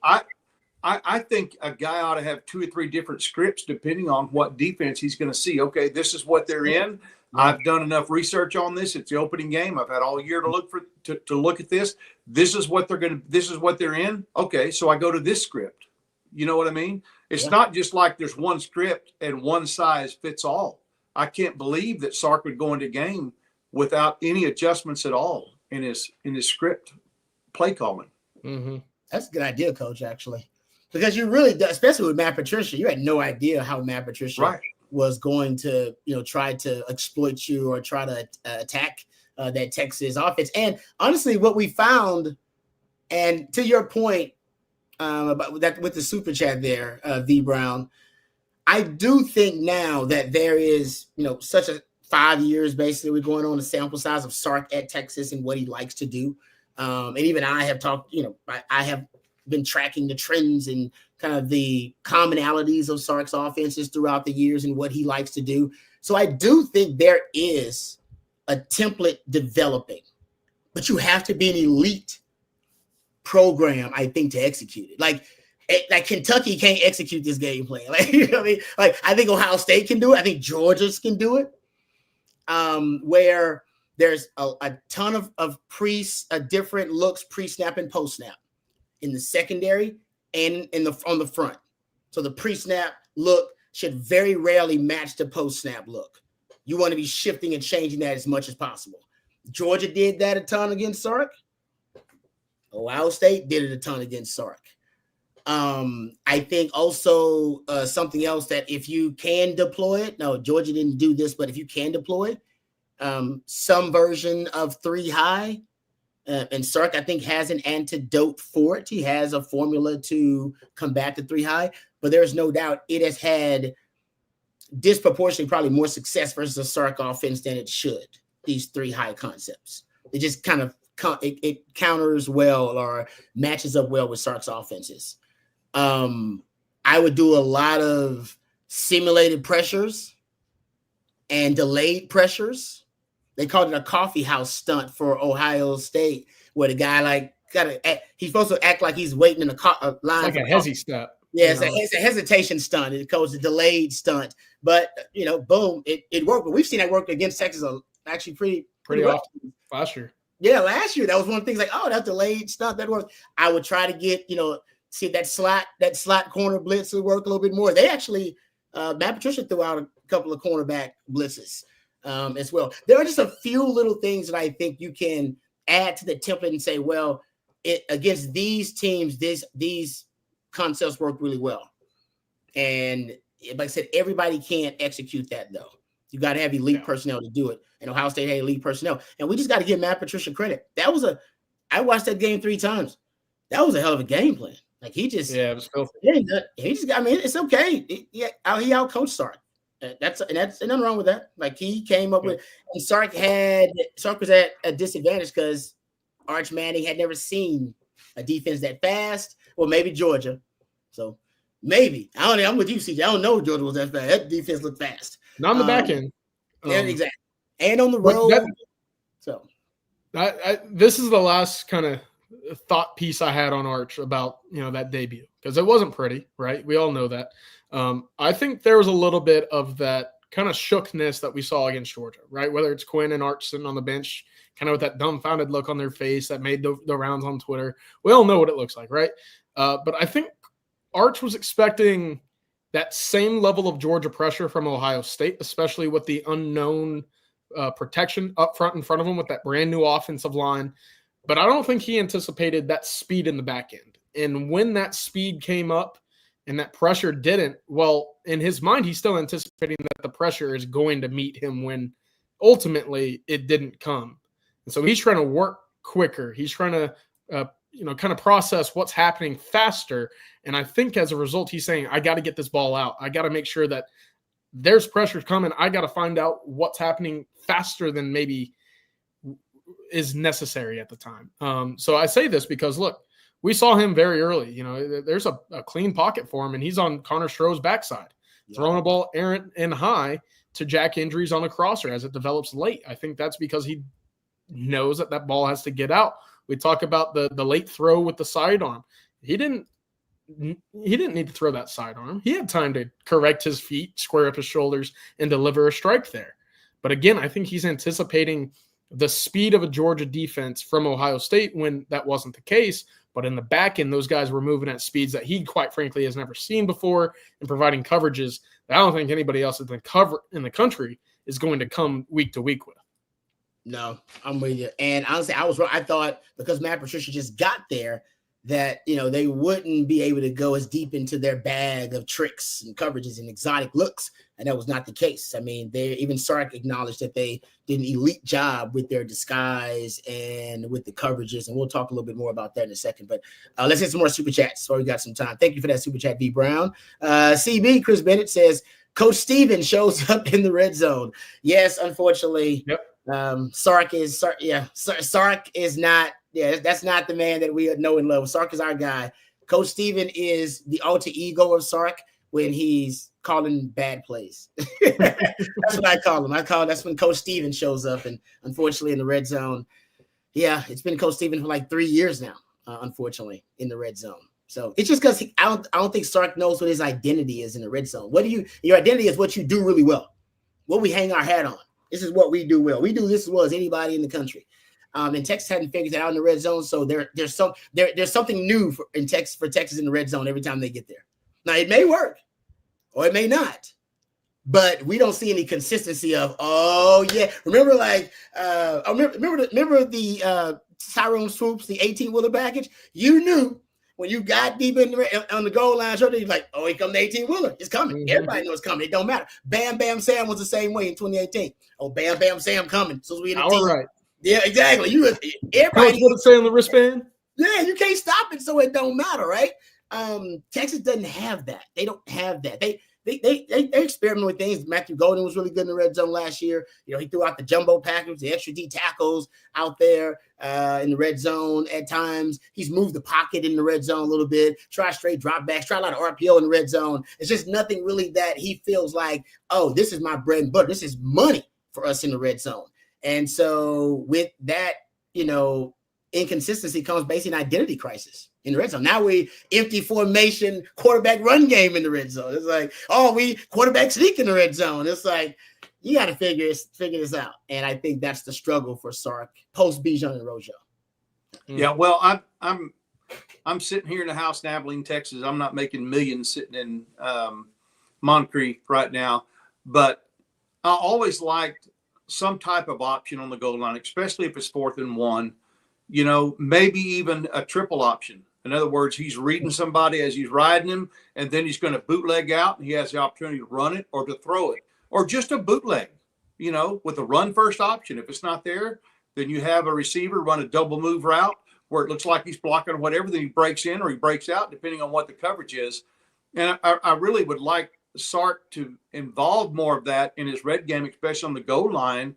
I think a guy ought to have 2 or 3 different scripts depending on what defense he's going to see. Okay, this is what they're in. I've done enough research on this. It's the opening game. I've had all year to look at this. This is what they're in. Okay, so I go to this script. You know what I mean? It's not just like there's one script and one size fits all. I can't believe that Sark would go into game without any adjustments at all in his script play calling. Mm-hmm. That's a good idea, Coach, actually. Because you really, especially with Matt Patricia, you had no idea how Matt Patricia was going to, try to exploit you or try to attack that Texas offense. And honestly, what we found, and to your point about that with the super chat there, V Brown, I do think now that there is, such a 5 years basically we're going on a sample size of Sark at Texas and what he likes to do. And even I have talked, I have been tracking the trends and kind of the commonalities of Sark's offenses throughout the years and what he likes to do. So I do think there is a template developing, but you have to be an elite program, I think, to execute it. Like Kentucky can't execute this game plan. I think Ohio State can do it. I think Georgia's can do it. Where there's a ton of different looks pre-snap and post-snap in the secondary and on the front. So the pre-snap look should very rarely match the post-snap look. You want to be shifting and changing that as much as possible. Georgia did that a ton against Sark. Ohio State did it a ton against Sark. I think also something else that if you can deploy it, no, Georgia didn't do this, but if you can deploy some version of 3 high, and Sark, I think, has an antidote for it. He has a formula to combat the 3 high, but there's no doubt it has had disproportionately probably more success versus a Sark offense than it should. These 3 high concepts, it just kind of it counters well or matches up well with Sark's offenses. I would do a lot of simulated pressures and delayed pressures. They called it a coffee house stunt for Ohio State, where the guy he's supposed to act like he's waiting in a line. Like a hezzy stunt. Yeah, it's a hesitation stunt. It calls a delayed stunt. But, boom, it worked. But we've seen that work against Texas actually pretty often last year. Yeah, last year that was one of the things that delayed stunt that worked. I would try to get, see that slot corner blitz would work a little bit more. They actually, Matt Patricia threw out a couple of cornerback blitzes as well. There are just a few little things that I think you can add to the template and say, well, against these teams, these concepts work really well. And like I said, everybody can't execute that though. You got to have elite personnel to do it. And Ohio State had elite personnel. And we just got to give Matt Patricia credit. I watched that game 3 times. That was a hell of a game plan. Like it was filthy. It's okay. He out-coached Sark. That's nothing wrong with that. Like he came up with, and Sark was at a disadvantage because Arch Manning had never seen a defense that fast. Well, maybe Georgia. So maybe I'm with you, CJ. I don't know if Georgia was that fast. That defense looked fast. Not on the back end. Yeah, exactly. And on the road. This is the last kind of thought piece I had on Arch about that debut, because it wasn't pretty, right? We all know that. I think there was a little bit of that kind of shookness that we saw against Georgia, right? Whether it's Quinn and Arch sitting on the bench, kind of with that dumbfounded look on their face that made the rounds on Twitter. We all know what it looks like, right? But I think Arch was expecting that same level of Georgia pressure from Ohio State, especially with the unknown protection up front in front of him with that brand new offensive line. But I don't think he anticipated that speed in the back end. And when that speed came up and that pressure didn't, well, in his mind, he's still anticipating that the pressure is going to meet him when ultimately it didn't come. And so he's trying to work quicker. He's trying to, kind of process what's happening faster. And I think as a result, he's saying, I got to get this ball out. I got to make sure that there's pressure coming. I got to find out what's happening faster than maybe is necessary at the time. So I say this because, look, we saw him very early. There's a clean pocket for him, and he's on Connor Stroh's backside, throwing a ball errant and high to jack injuries on the crosser as it develops late. I think that's because he knows that ball has to get out. We talk about the late throw with the sidearm. He didn't need to throw that sidearm. He had time to correct his feet, square up his shoulders, and deliver a strike there. But again, I think he's anticipating the speed of a Georgia defense from Ohio State when that wasn't the case. But in the back end, those guys were moving at speeds that he, quite frankly, has never seen before and providing coverages that I don't think anybody else in the country is going to come week to week with. No, I'm with you. And honestly, I was wrong. I thought because Matt Patricia just got there, that, they wouldn't be able to go as deep into their bag of tricks and coverages and exotic looks. And that was not the case. I mean, even Sark acknowledged that they did an elite job with their disguise and with the coverages. And we'll talk a little bit more about that in a second. But let's get some more super chats while we got some time. Thank you for that super chat, V Brown. CB, Chris Bennett says, Coach Steven shows up in the red zone. Yes, unfortunately. Yep. Sark is not. Yeah, that's not the man that we know and love. Sark is our guy. Coach Steven is the alter ego of Sark when he's calling bad plays. That's what I call him. That's when Coach Steven shows up. And unfortunately in the red zone, yeah, it's been Coach Steven for like 3 years now, unfortunately, in the red zone. So it's just because I don't think Sark knows what his identity is in the red zone. Your identity is what you do really well, what we hang our hat on. This is what we do well. We do this as well as anybody in the country. And Texas hadn't figured that out in the red zone, so there's something new for Texas in the red zone every time they get there. Now it may work, or it may not, but we don't see any consistency of. Oh yeah, remember the Tyrone Swoops, the 18-wheeler package. You knew when you got deep on the goal line, you're like, oh, here come the 18-wheeler. It's coming. Mm-hmm. Everybody knows it's coming. It don't matter. Bam Bam Sam was the same way in 2018. Oh, Bam Bam Sam coming. So we in the team. Right. Yeah, exactly. Everybody what it say on the wristband? Yeah, you can't stop it, so it don't matter, right? Texas doesn't have that. They don't have that. They experiment with things. Matthew Golden was really good in the red zone last year. He threw out the jumbo package, the extra D tackles out there in the red zone at times. He's moved the pocket in the red zone a little bit, try straight dropbacks, try a lot of RPO in the red zone. It's just nothing really that he feels like, oh, this is my bread and butter. This is money for us in the red zone. And so with that, inconsistency comes basically an identity crisis in the red zone. Now we empty formation quarterback run game in the red zone. It's like, oh, we quarterback sneak in the red zone. It's like, you got to figure this out. And I think that's the struggle for Sark post Bijan and Rojo. Yeah, well, I'm sitting here in the house in Abilene, Texas. I'm not making millions sitting in Moncrief right now, but I always liked some type of option on the goal line, especially if it's 4th and 1, maybe even a triple option. In other words, he's reading somebody as he's riding him, and then he's going to bootleg out, and he has the opportunity to run it or to throw it, or just a bootleg, with a run first option. If it's not there, then you have a receiver run a double move route where it looks like he's blocking or whatever, then he breaks in or he breaks out, depending on what the coverage is. And I really would like Sark to involve more of that in his red game, especially on the goal line,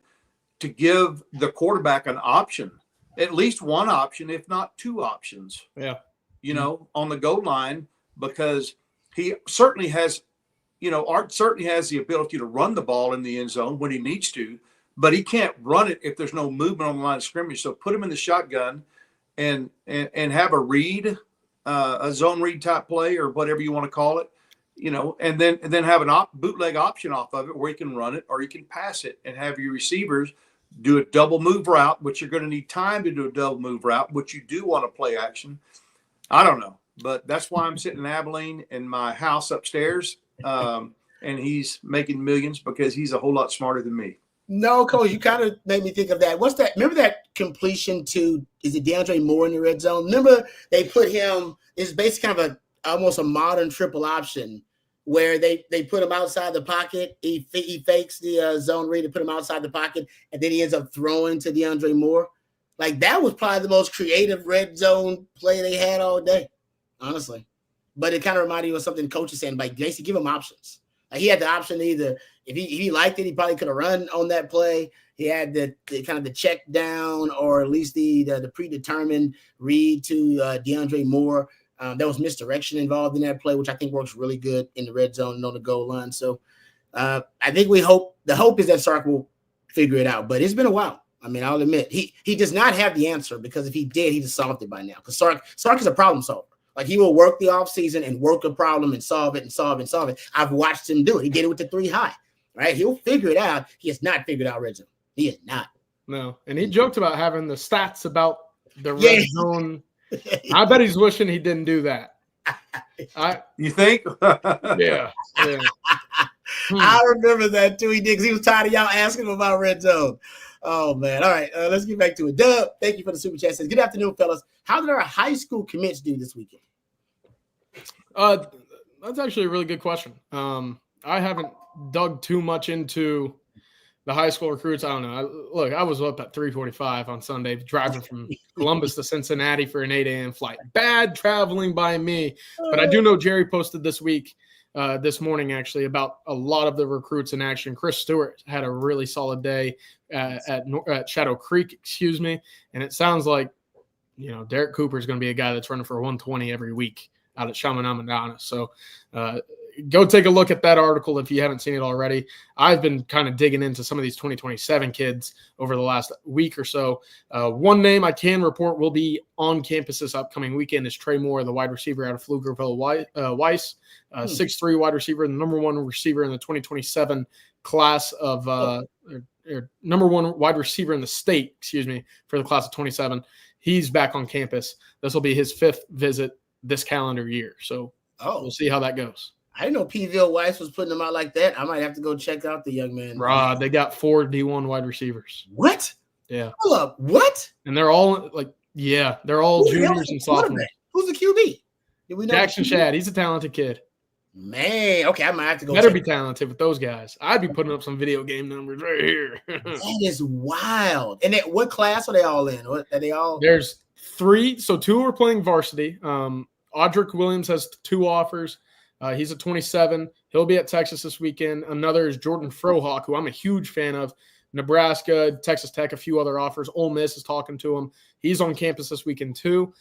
to give the quarterback an option, at least one option, if not two options. Yeah. On the goal line, because he certainly has, Art certainly has the ability to run the ball in the end zone when he needs to, but he can't run it if there's no movement on the line of scrimmage. So put him in the shotgun and have a read, a zone read type play or whatever you want to call it, and then have an bootleg option off of it where he can run it or he can pass it, and have your receivers do a double move route, which you're going to need time to do a double move route, which you do want to play action. I don't know, but that's why I'm sitting in Abilene in my house upstairs, and he's making millions because he's a whole lot smarter than me. No, Coach, you kind of made me think of that. What's that? Remember that completion to, is it DeAndre Moore in the red zone? Remember they put him, it's basically kind of almost a modern triple option where they put him outside the pocket. He fakes the zone read to put him outside the pocket, and then he ends up throwing to DeAndre Moore. Like, that was probably the most creative red zone play they had all day, honestly. But it kind of reminded me of something Coach is saying, like, basically give him options. Like, he had the option to either, if he liked it, he probably could have run on that play. He had the kind of the check down, or at least the predetermined read to DeAndre Moore. There was misdirection involved in that play, which I think works really good in the red zone and on the goal line. So I think the hope is that Sark will figure it out, but it's been a while. I mean, I'll admit he does not have the answer, because if he did, he'd have solved it by now. Because Sark is a problem solver. Like, he will work the offseason and work a problem and solve it and solve it and solve it. I've watched him do it. He did it with the 3 high, right? He'll figure it out. He has not figured out red zone. He is not. No, and he joked about having the stats about the red zone. I bet he's wishing he didn't do that. You think? Yeah. I remember that too. He did, because he was tired of y'all asking him about red zone. Oh, man. All right. Let's get back to it. Dub, thank you for the super chat. Says, good afternoon, fellas. How did our high school commits do this weekend? That's actually a really good question. I haven't dug too much into the high school recruits. I don't know. I was up at 3:45 on Sunday, driving from Columbus to Cincinnati for an 8 a.m. flight. Bad traveling by me. But I do know Jerry posted this morning, actually, about a lot of the recruits in action. Chris Stewart had a really solid day at Shadow Creek, and it sounds like, Derek Cooper is going to be a guy that's running for 120 every week out at Chaminade. So go take a look at that article if you haven't seen it already. I've been kind of digging into some of these 2027 kids over the last week or so. One name I can report will be on campus this upcoming weekend is Trey Moore, the wide receiver out of Pflugerville Weiss, 6'3" wide receiver, the number one receiver in the 2027 class of number one wide receiver in the state, for the class of 27. He's back on campus. This will be his 5th visit this calendar year. So we'll see how that goes. I didn't know Pville Weiss was putting them out like that. I might have to go check out the young man. Rod, they got 4 D1 wide receivers. What? Yeah. Hold up. What? And they're all they're all juniors and sophomores. Who's the QB? Did we know Jackson Shad. He's a talented kid. Man, okay, I might have to go. Better be talented with those guys. I'd be putting up some video game numbers right here. That is wild. And what class are they all in? Are they all? There's 3. So 2 are playing varsity. Audric Williams has 2 offers. He's a 27. He'll be at Texas this weekend. Another is Jordan Frohawk, who I'm a huge fan of. Nebraska, Texas Tech, a few other offers. Ole Miss is talking to him. He's on campus this weekend too.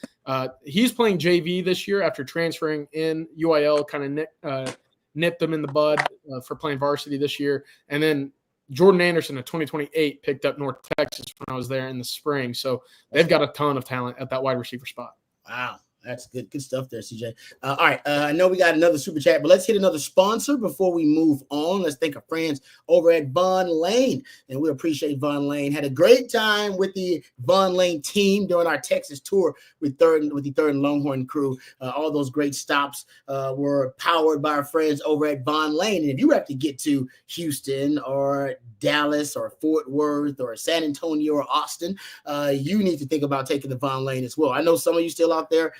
He's playing JV this year after transferring in. UIL kind of nipped him in the bud for playing varsity this year. And then Jordan Anderson, a 2028, picked up North Texas when I was there in the spring. So they've got a ton of talent at that wide receiver spot. Wow. That's good stuff there, CJ. All right, I know we got another super chat, but let's hit another sponsor before we move on. Let's thank our friends over at Von Lane, and we appreciate Von Lane. Had a great time with the Von Lane team during our Texas tour with the third and Longhorn crew. All those great stops were powered by our friends over at Von Lane. And if you have to get to Houston or Dallas or Fort Worth or San Antonio or Austin, you need to think about taking the Von Lane as well. I know some of you still out there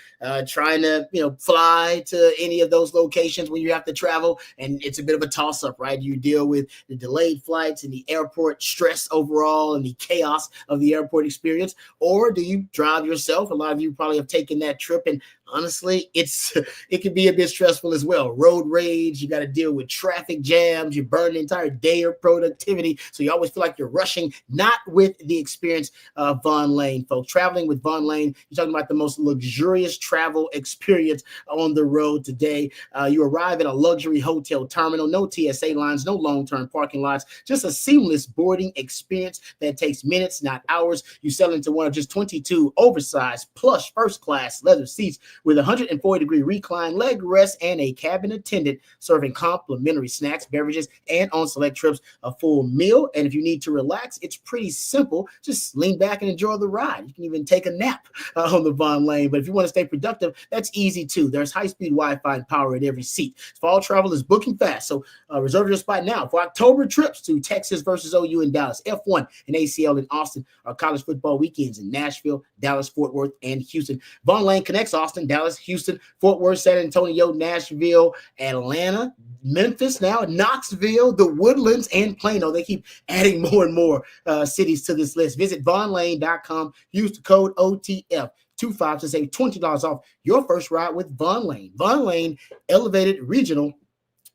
trying to fly to any of those locations when you have to travel, and it's a bit of a toss-up, right? You deal with the delayed flights and the airport stress overall and the chaos of the airport experience, or do you drive yourself? A lot of you probably have taken that trip, and honestly, it can be a bit stressful as well. Road rage, you got to deal with traffic jams, you burn the entire day of productivity, so you always feel like you're rushing, not with the experience of Von Lane, folks. Traveling with Von Lane, you're talking about the most luxurious travel experience on the road today. You arrive at a luxury hotel terminal, no TSA lines, no long-term parking lots, just a seamless boarding experience that takes minutes, not hours. You settle into one of just 22 oversized, plush, first-class leather seats with 140-degree recline leg rest and a cabin attendant serving complimentary snacks, beverages, and on select trips, a full meal. And if you need to relax, it's pretty simple. Just lean back and enjoy the ride. You can even take a nap on the Von Lane. But if you want to stay productive, that's easy too. There's high-speed Wi-Fi and power at every seat. Fall travel is booking fast, so reserve your spot now for October trips to Texas versus OU in Dallas, F1 and ACL in Austin, our college football weekends in Nashville, Dallas, Fort Worth, and Houston. Von Lane connects Austin, Dallas, Houston, Fort Worth, San Antonio, Nashville, Atlanta, Memphis now, Knoxville, the Woodlands, and Plano. They keep adding more and more cities to this list. Visit vonlane.com. Use the code OTF25 to save $20 off your first ride with Von Lane. Von Lane, elevated regional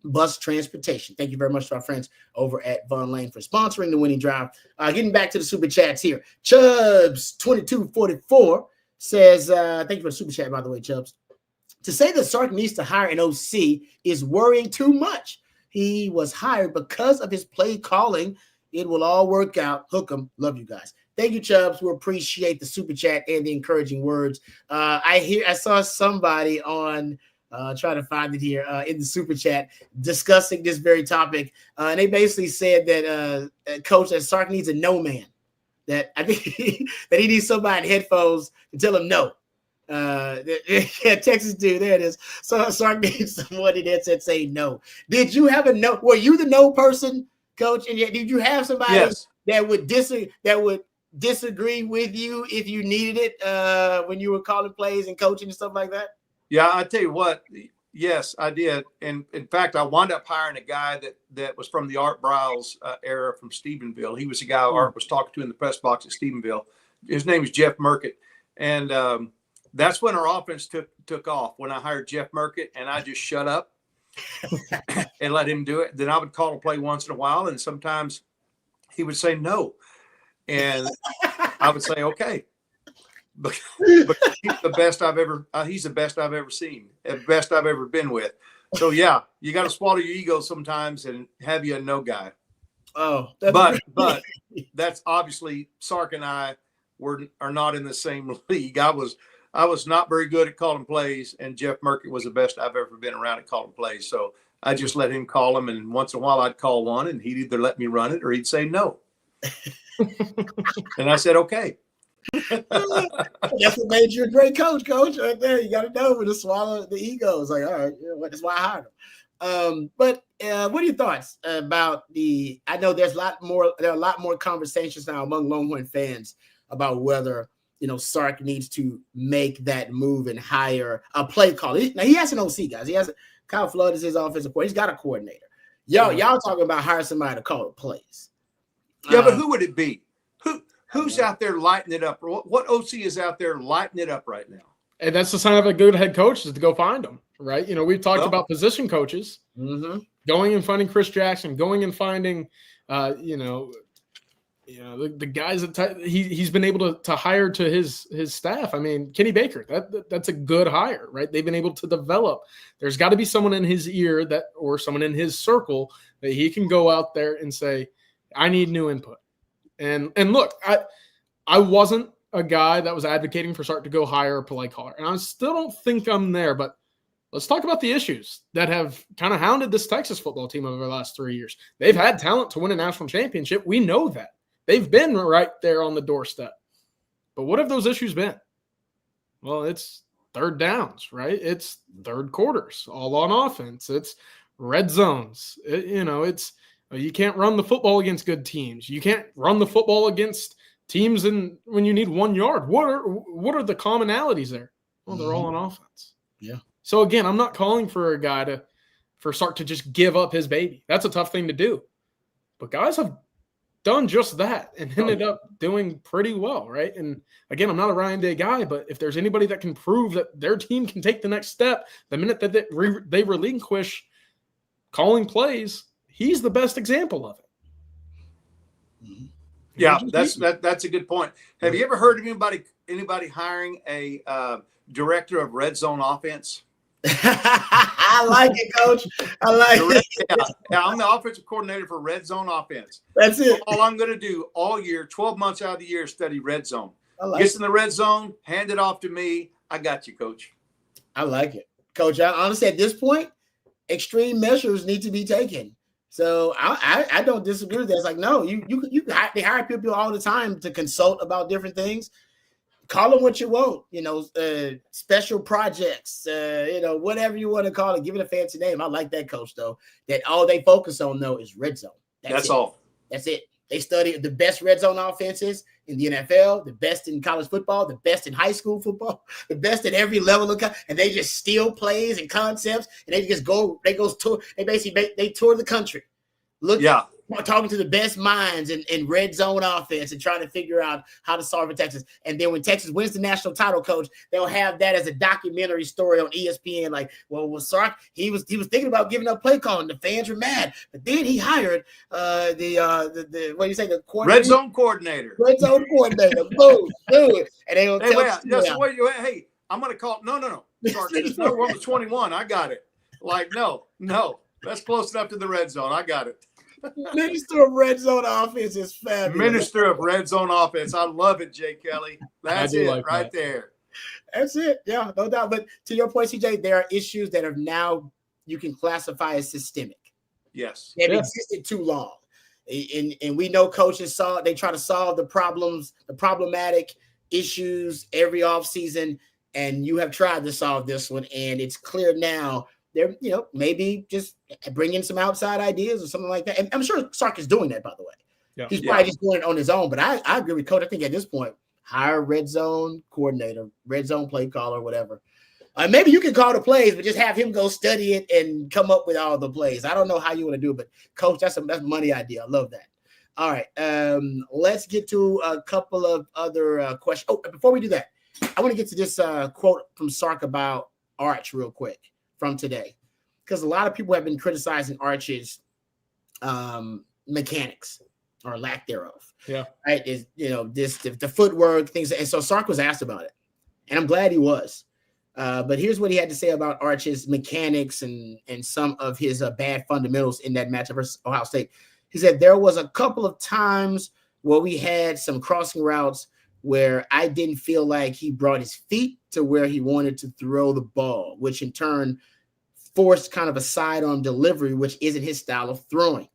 bus transportation. Thank you very much to our friends over at Von Lane for sponsoring the winning drive. Getting back to the super chats here. Chubbs2244 says, thank you for the super chat, by the way, Chubbs. To say that Sark needs to hire an OC is worrying too much. He was hired because of his play calling. It will all work out. Hook 'em. Love you guys. Thank you, Chubbs. We appreciate the super chat and the encouraging words. I saw somebody on trying to find it here in the super chat discussing this very topic. And they basically said that Coach that Sark needs a no man. That I think that he needs somebody in headphones to tell him no. Yeah, Texas dude, there it is. So Sark needs someone in headset saying no. Did you have a no? Were you the no person, Coach? And yet, did you have somebody that would disagree with you if you needed it when you were calling plays and coaching and stuff like that? Yeah, I tell you what. Yes, I did. And in fact, I wound up hiring a guy that was from the Art Briles era from Stephenville. He was the guy Art was talking to in the press box at Stephenville. His name is Jeff Merkitt. And that's when our offense took off, when I hired Jeff Merkitt, and I just shut up and let him do it. Then I would call a play once in a while, and sometimes he would say no. And I would say, okay. But he's the best I've ever seen, the best I've ever been with. So yeah, you got to swallow your ego sometimes and have you a no guy. Oh, but that's obviously Sark and I are not in the same league. I was not very good at calling plays, and Jeff Merkitt was the best I've ever been around at calling plays. So I just let him call them, and once in a while I'd call one, and he'd either let me run it or he'd say no. And I said, okay. That's what made you a great coach right there. You got to know when to swallow the ego. It's like, all right, that's why I hired him. But what are your thoughts about I know there are a lot more conversations now among Longhorn fans about whether Sark needs to make that move and hire a play caller. Now he has an OC, guys. He has Kyle Flood is his offensive coordinator. He's got a coordinator. Y'all talking about hiring somebody to call the plays. Yeah, but who would it be? Who's out there lighting it up? What OC is out there lighting it up right now? And that's the sign of a good head coach, is to go find them, right? We've talked about position coaches going and finding Chris Jackson, going and finding, the guys that he's been able to hire to his staff. I mean, Kenny Baker, that's a good hire, right? They've been able to develop. There's got to be someone in his ear or someone in his circle that he can go out there and say, I need new input. And look, I wasn't a guy that was advocating for Sark to go hire a play caller, and I still don't think I'm there. But let's talk about the issues that have kind of hounded this Texas football team over the last 3 years. They've had talent to win a national championship. We know that. They've been right there on the doorstep. But what have those issues been? Well, it's third downs, right? It's third quarters, all on offense. It's red zones. You can't run the football against good teams. You can't run the football against teams when you need 1 yard. What are the commonalities there? Well, they're all on offense. Yeah. So again, I'm not calling for a guy for Sark to just give up his baby. That's a tough thing to do. But guys have done just that and ended up doing pretty well, right? And again, I'm not a Ryan Day guy, but if there's anybody that can prove that their team can take the next step the minute that they relinquish calling plays, he's the best example of it. Yeah, that's a good point. Have you ever heard of anybody hiring a director of red zone offense? I like it, Coach. I like it. Yeah, I'm the offensive coordinator for red zone offense. That's it. All I'm going to do all year, 12 months out of the year, study red zone. Gets in the red zone, hand it off to me. I got you, Coach. I like it, Coach. Honestly, at this point, extreme measures need to be taken. So I don't disagree with that. It's like, no, they hire people all the time to consult about different things. Call them what you want, special projects, whatever you want to call it. Give it a fancy name. I like that, Coach, though. That all they focus on, though, is red zone. That's all. That's it. They study the best red zone offenses in the NFL, the best in college football, the best in high school football, the best at every level of, and they just steal plays and concepts, and they just go. They tour the country, talking to the best minds in red zone offense and trying to figure out how to solve it Texas. And then when Texas wins the national title, Coach, they'll have that as a documentary story on ESPN. Like, well, Sark, he was thinking about giving up play calling. The fans were mad, but then he hired the what do you say, the red zone coordinator. Red zone coordinator. Boom, do it. And they will tell hey, I'm going to call. No. Sark says, no, we're on the 21. I got it. Like, no, that's close enough to the red zone. I got it. Minister of Red Zone Offense is fabulous. Minister of Red Zone Offense. I love it, Jay Kelly. That's it like right there. That's it. Yeah, no doubt. But to your point, CJ, there are issues that are now you can classify as systemic. Yes. They've existed too long. And we know coaches they try to solve the problematic issues every offseason. And you have tried to solve this one. And it's clear now they're, maybe just bring in some outside ideas or something like that. And I'm sure Sark is doing that, by the way. Yeah. He's probably just doing it on his own. But I agree with Coach. I think at this point, hire a red zone coordinator, red zone play caller, whatever. Maybe you can call the plays, but just have him go study it and come up with all the plays. I don't know how you want to do it, but Coach, that's a money idea. I love that. All right, let's get to a couple of other questions. Oh, before we do that, I want to get to this quote from Sark about Arch real quick from today, because a lot of people have been criticizing Arch's mechanics or lack thereof. Yeah, right. Is the footwork things, and so Sark was asked about it, and I'm glad he was. But here's what he had to say about Arch's mechanics and some of his bad fundamentals in that matchup versus Ohio State. He said there was a couple of times where we had some crossing routes where I didn't feel like he brought his feet to where he wanted to throw the ball, which in turn forced kind of a sidearm delivery, which isn't his style of throwing.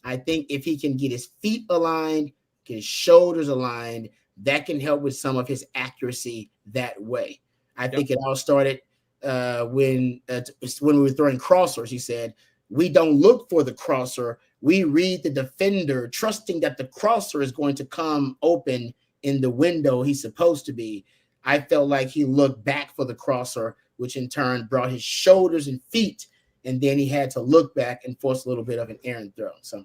I think if he can get his feet aligned, get his shoulders aligned, that can help with some of his accuracy that way. I think it all started when we were throwing crossers. He said, we don't look for the crosser. We read the defender, trusting that the crosser is going to come open in the window he's supposed to be. I felt like he looked back for the crosser, which in turn brought his shoulders and feet, and then he had to look back and force a little bit of an errant throw. So,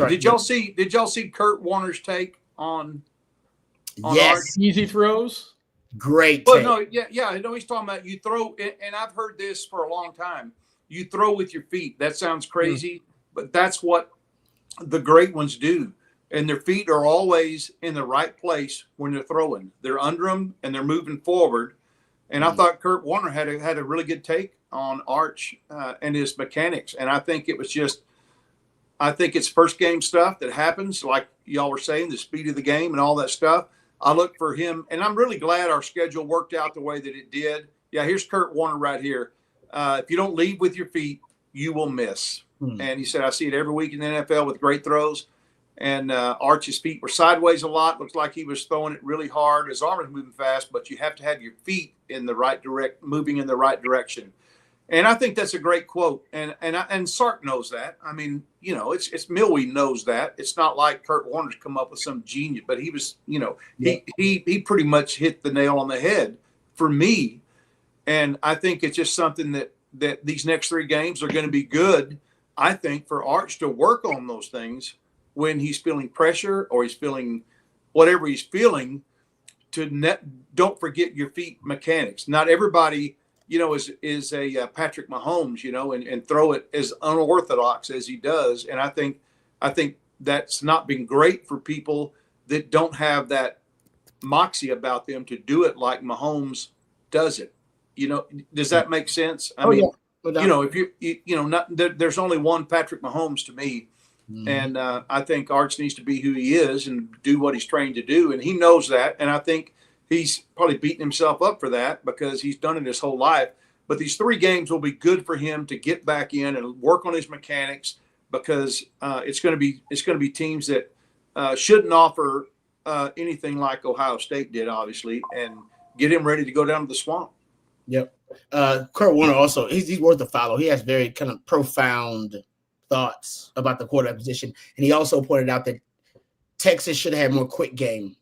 did y'all see Kurt Warner's take on yes, Arch? Easy throws? Great. Well, no, yeah. No, he's talking about you throw, and I've heard this for a long time. You throw with your feet. That sounds crazy, but that's what the great ones do. And their feet are always in the right place when they're throwing. They're under them and they're moving forward. And I thought Kurt Warner had a really good take on Arch and his mechanics. And I think it's first game stuff that happens, like y'all were saying, the speed of the game and all that stuff. I look for him, and I'm really glad our schedule worked out the way that it did. Yeah, here's Kurt Warner right here. If you don't lead with your feet, you will miss. And he said, I see it every week in the NFL with great throws. And Arch's feet were sideways a lot. Looks like he was throwing it really hard. His arm was moving fast, but you have to have your feet in the right moving in the right direction. And I think that's a great quote. And Sark knows that. I mean, it's Milwee knows that. It's not like Kurt Warner's come up with some genius, but he was, he pretty much hit the nail on the head for me. And I think it's just something that these next 3 games are going to be good, I think, for Arch to work on those things when he's feeling pressure or he's feeling whatever he's feeling. Don't forget your feet mechanics. Not everybody, is a Patrick Mahomes, and throw it as unorthodox as he does. And I think that's not been great for people that don't have that moxie about them to do it like Mahomes does it. Does that make sense? I mean, if there's only one Patrick Mahomes to me. And I think Arch needs to be who he is and do what he's trained to do. And he knows that. And I think he's probably beating himself up for that because he's done it his whole life. But these 3 games will be good for him to get back in and work on his mechanics because it's going to be teams that shouldn't offer anything like Ohio State did, obviously, and get him ready to go down to the swamp. Yep. Kurt Warner also, he's worth a follow. He has very kind of profound thoughts about the quarterback position. And he also pointed out that Texas should have more quick game,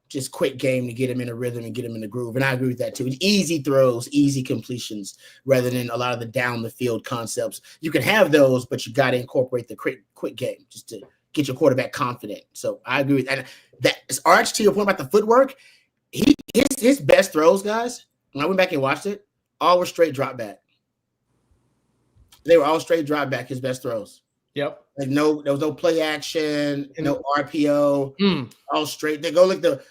just quick game to get him in a rhythm and get him in the groove. And I agree with that too. Easy throws, easy completions, rather than a lot of the down the field concepts. You can have those, but you got to incorporate the quick game just to get your quarterback confident. So I agree with that. That is Arch, to your point about the footwork. His best throws, guys, when I went back and watched it, all were straight drop back. They were all straight drop back, his best throws. Yep. Like there was no play action, no RPO, all straight. They go like the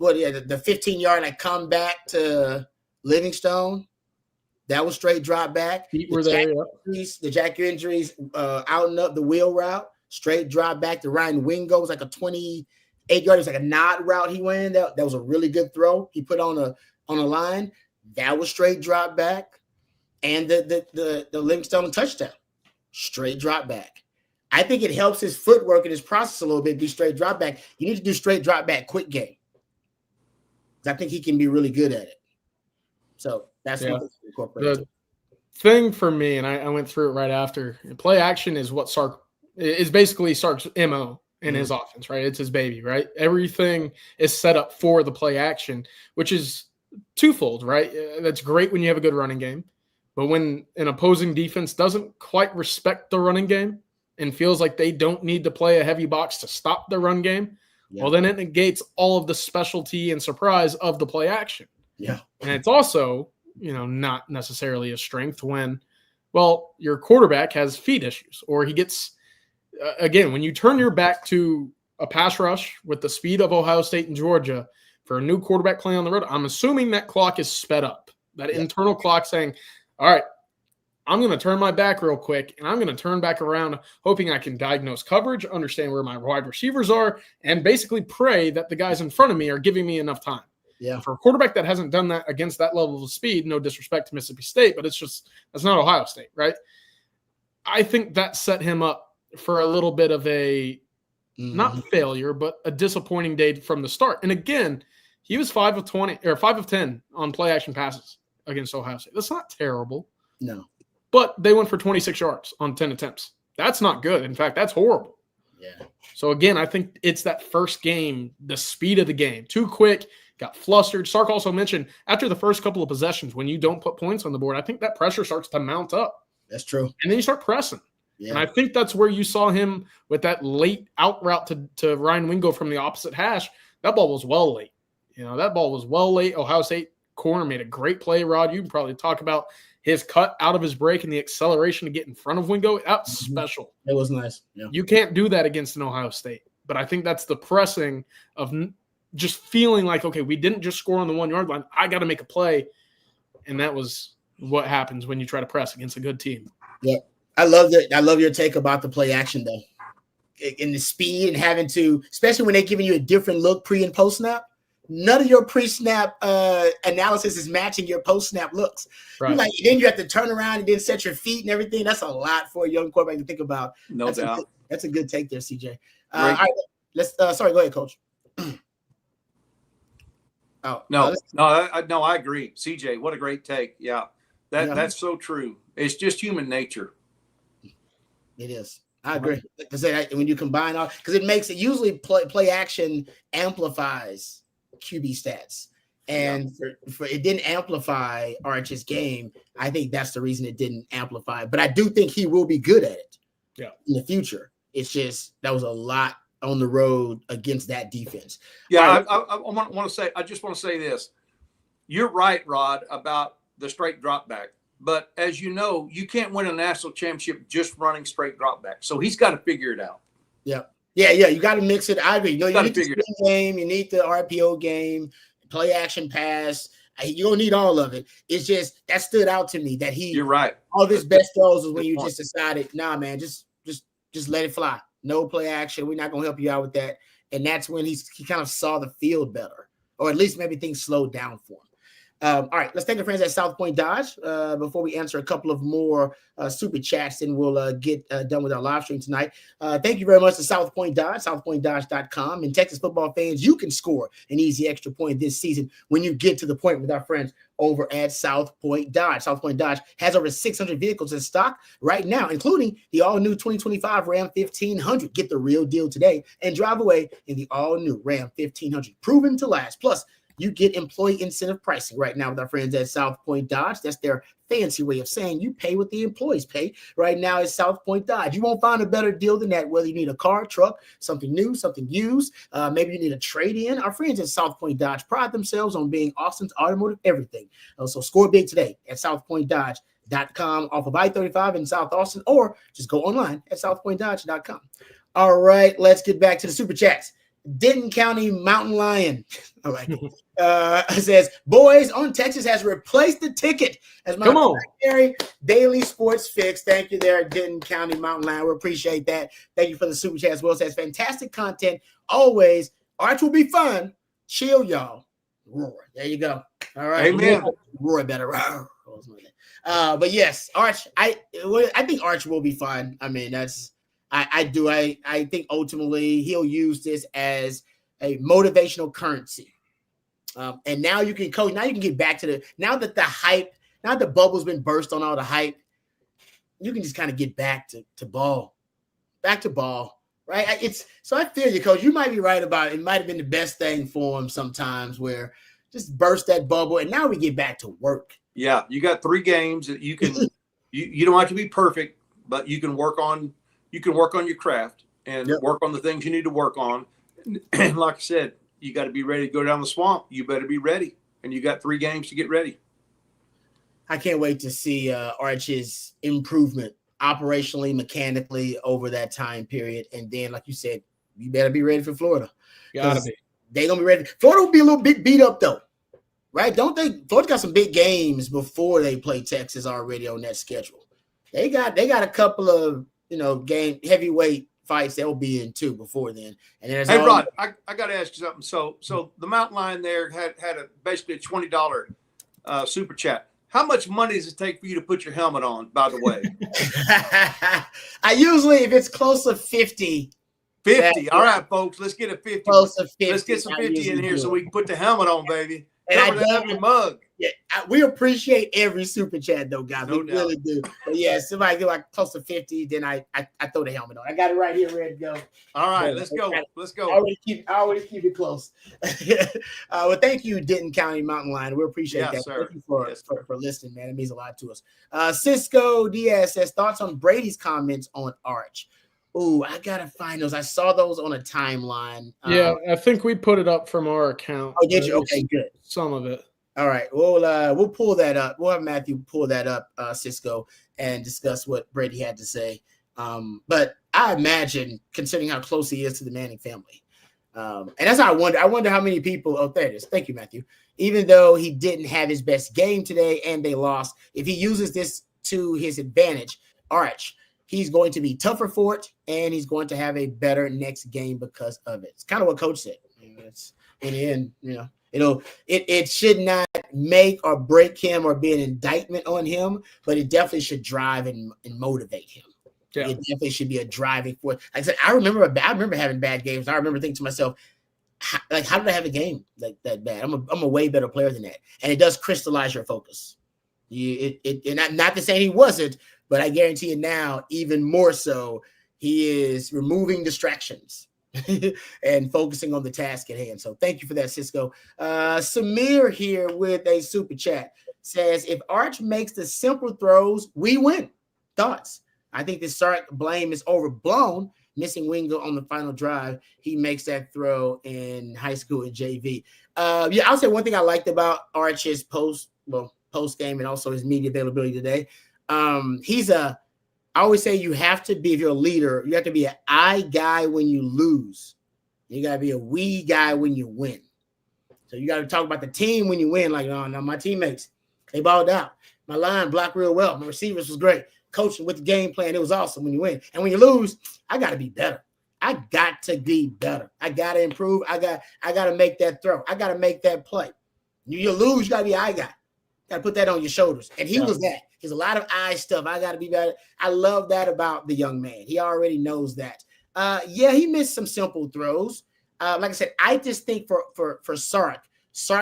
15-yard like come back to Livingstone. That was straight drop back. Feet were there. The Jack injuries out and up the wheel route, straight drop back to Ryan Wingo. Was like a 28-yard. It was like a nod route he went. That was a really good throw. He put on a line. That was straight drop back. And the Livingstone touchdown, straight drop back. I think it helps his footwork and his process a little bit, be straight drop back. You need to do straight drop back quick game. I think he can be really good at it. So that's what incorporated. The thing for me, and I went through it right after, play action is what Sark It's basically Sark's MO in his offense, right? It's his baby, right? Everything is set up for the play action, which is twofold, right? That's great when you have a good running game, but when an opposing defense doesn't quite respect the running game and feels like they don't need to play a heavy box to stop the run game, well, then it negates all of the specialty and surprise of the play action. Yeah. And it's also, not necessarily a strength when, well, your quarterback has feet issues or he gets, again, when you turn your back to a pass rush with the speed of Ohio State and Georgia for a new quarterback playing on the road, I'm assuming that clock is sped up, that internal clock saying, all right, I'm going to turn my back real quick, and I'm going to turn back around, hoping I can diagnose coverage, understand where my wide receivers are, and basically pray that the guys in front of me are giving me enough time. Yeah. For a quarterback that hasn't done that against that level of speed, no disrespect to Mississippi State, but that's not Ohio State, right? I think that set him up for a little bit of a not failure, but a disappointing day from the start. And again, he was 5 of 20 or 5 of 10 on play action passes against Ohio State. That's not terrible. No. But they went for 26 yards on 10 attempts. That's not good. In fact, that's horrible. Yeah. So again, I think it's that first game, the speed of the game, too quick, got flustered. Sark also mentioned after the first couple of possessions, when you don't put points on the board, I think that pressure starts to mount up. That's true. And then you start pressing. Yeah. And I think that's where you saw him with that late out route to Ryan Wingo from the opposite hash. That ball was well late. That ball was well late. Ohio State corner made a great play, Rod. You can probably talk about his cut out of his break and the acceleration to get in front of Wingo. That's special. It was nice. Yeah. You can't do that against an Ohio State. But I think that's the pressing of just feeling like, okay, we didn't just score on the 1 yard line. I got to make a play. And that was what happens when you try to press against a good team. Yeah. I love your take about the play action, though. In the speed and having to, especially when they're giving you a different look pre and post snap. None of your pre-snap analysis is matching your post-snap looks. Right. Then you have to turn around and then set your feet and everything. That's a lot for a young quarterback to think about. No doubt. That's a good take there, CJ. All right, let's. Sorry, go ahead, Coach. I agree. CJ, what a great take. Yeah, that's so true. It's just human nature. It is. I agree. Because when you combine all, because it makes it usually play action amplifies QB stats, and for it didn't amplify Arch's game. I think that's the reason it didn't amplify. But I do think he will be good at it. Yeah. In the future, it's just that was a lot on the road against that defense. Yeah, right. I just want to say this. You're right, Rod, about the straight drop back. But as you know, you can't win a national championship just running straight drop back. So he's got to figure it out. Yeah. You got to mix it. I agree. You need the spin game. You need the RPO game, play action pass. You don't need all of it. It's just that stood out to me that You're right. All of his best throws was when you just decided, nah, man, just let it fly. No play action. We're not gonna help you out with that. And that's when he kind of saw the field better, or at least maybe things slowed down for him. All right, let's thank our friends at South Point Dodge before we answer a couple of more super chats, and we'll get done with our live stream tonight. Thank you very much to South Point Dodge, southpointdodge.com. And Texas football fans, you can score an easy extra point this season when you get to the point with our friends over at South Point Dodge. South Point Dodge has over 600 vehicles in stock right now, including the all-new 2025 Ram 1500. Get the real deal today and drive away in the all-new Ram 1500, proven to last. Plus, you get employee incentive pricing right now with our friends at South Point Dodge. That's their fancy way of saying you pay what the employees pay. Right now at South Point Dodge. You won't find a better deal than that, whether you need a car, truck, something new, something used. Maybe you need a trade-in. Our friends at South Point Dodge pride themselves on being Austin's automotive everything. So score big today at southpointdodge.com off of I-35 in South Austin, or just go online at southpointdodge.com. All right, let's get back to the super chats. Denton County Mountain Lion. All right. Says, boys, on Texas has replaced the ticket as my primary daily sports fix. Thank you there, Denton County Mountain Lion. We appreciate that. Thank you for the super chat as well. Says, fantastic content. Always. Arch will be fun. Chill, y'all. Roar. There you go. All right. Amen. Roar better. But yes, Arch, I think Arch will be fun. I mean, I think ultimately he'll use this as a motivational currency. And now you can coach. Now you can get back to now that the bubble's been burst on all the hype, you can just kind of get back to ball. back to ball, right? So I feel you, Coach. You might be right about it. It might have been the best thing for him sometimes, where just burst that bubble, and now we get back to work. Yeah, you got 3 games that you can. you don't have to be perfect, but you can work on your craft and work on the things you need to work on. And like I said, you got to be ready to go down the swamp. You better be ready, and you got 3 games to get ready. I can't wait to see Arch's improvement operationally, mechanically over that time period. And then, like you said, you better be ready for Florida. Gotta be. They're going to be ready. Florida will be a little bit beat up, though, right? Don't they? Florida's got some big games before they play Texas already on that schedule. They got a couple of, game heavyweight fights they'll be in, too, before then. And then hey, Rod, I got to ask you something. So the Mountain Lion there had basically a $20 super chat. How much money does it take for you to put your helmet on, by the way? I usually, if it's close to 50. 50. All right, folks, let's get a 50. Close to 50. Let's get some 50 in here so we can put the helmet on, baby. And Cover that ugly mug. Yeah, we appreciate every super chat, though, guys. No we doubt. really do. But yeah, somebody get like close to 50, then I throw the helmet on. I got it right here, ready to go. All right, Yeah, let's go. Let's go. I always keep it close. Well, thank you, Denton County Mountain Lion. We appreciate that. Sir. Thank you for listening, man. It means a lot to us. Cisco Diaz says thoughts on Brady's comments on Arch. Ooh, I gotta find those. I saw those on a timeline. Yeah, I think we put it up from our account. Oh, did you? Okay, good. Some of it. All right. We'll pull that up. We'll have Matthew pull that up, Cisco, and discuss what Brady had to say. But I imagine, considering how close he is to the Manning family, and that's how I wonder how many people. Oh, there it is. Thank you, Matthew. Even though he didn't have his best game today and they lost, if he uses this to his advantage, Arch, he's going to be tougher for it, and he's going to have a better next game because of it. It's kind of what Coach said. It's in the end, it should not make or break him or be an indictment on him, but it definitely should drive and motivate him. Yeah. It definitely should be a driving force. Like I said, I remember having bad games. I remember thinking to myself, how did I have a game like that bad? I'm a way better player than that, and it does crystallize your focus. And not to say he wasn't, but I guarantee you now, even more so, he is removing distractions and focusing on the task at hand. So thank you for that, Cisco. Samir here with a super chat says, if Arch makes the simple throws, we win. Thoughts? I think the Sark blame is overblown. Missing Wingo on the final drive, he makes that throw in high school and JV. I'll say one thing I liked about Arch's post game and also his media availability today. I always say you have to be, if you're a leader, you have to be an I guy when you lose. You got to be a we guy when you win. So you got to talk about the team when you win. Like, no, my teammates, they balled out. My line blocked real well. My receivers was great. Coaching with the game plan, it was awesome when you win. And when you lose, I got to be better. I got to be better. I got to improve. I got to make that throw. I got to make that play. You lose, you got to be I guy. Got to put that on your shoulders. And he was that. There's a lot of I stuff. I got to be better. I love that about the young man. He already knows that. He missed some simple throws. Like I said, I just think for Sark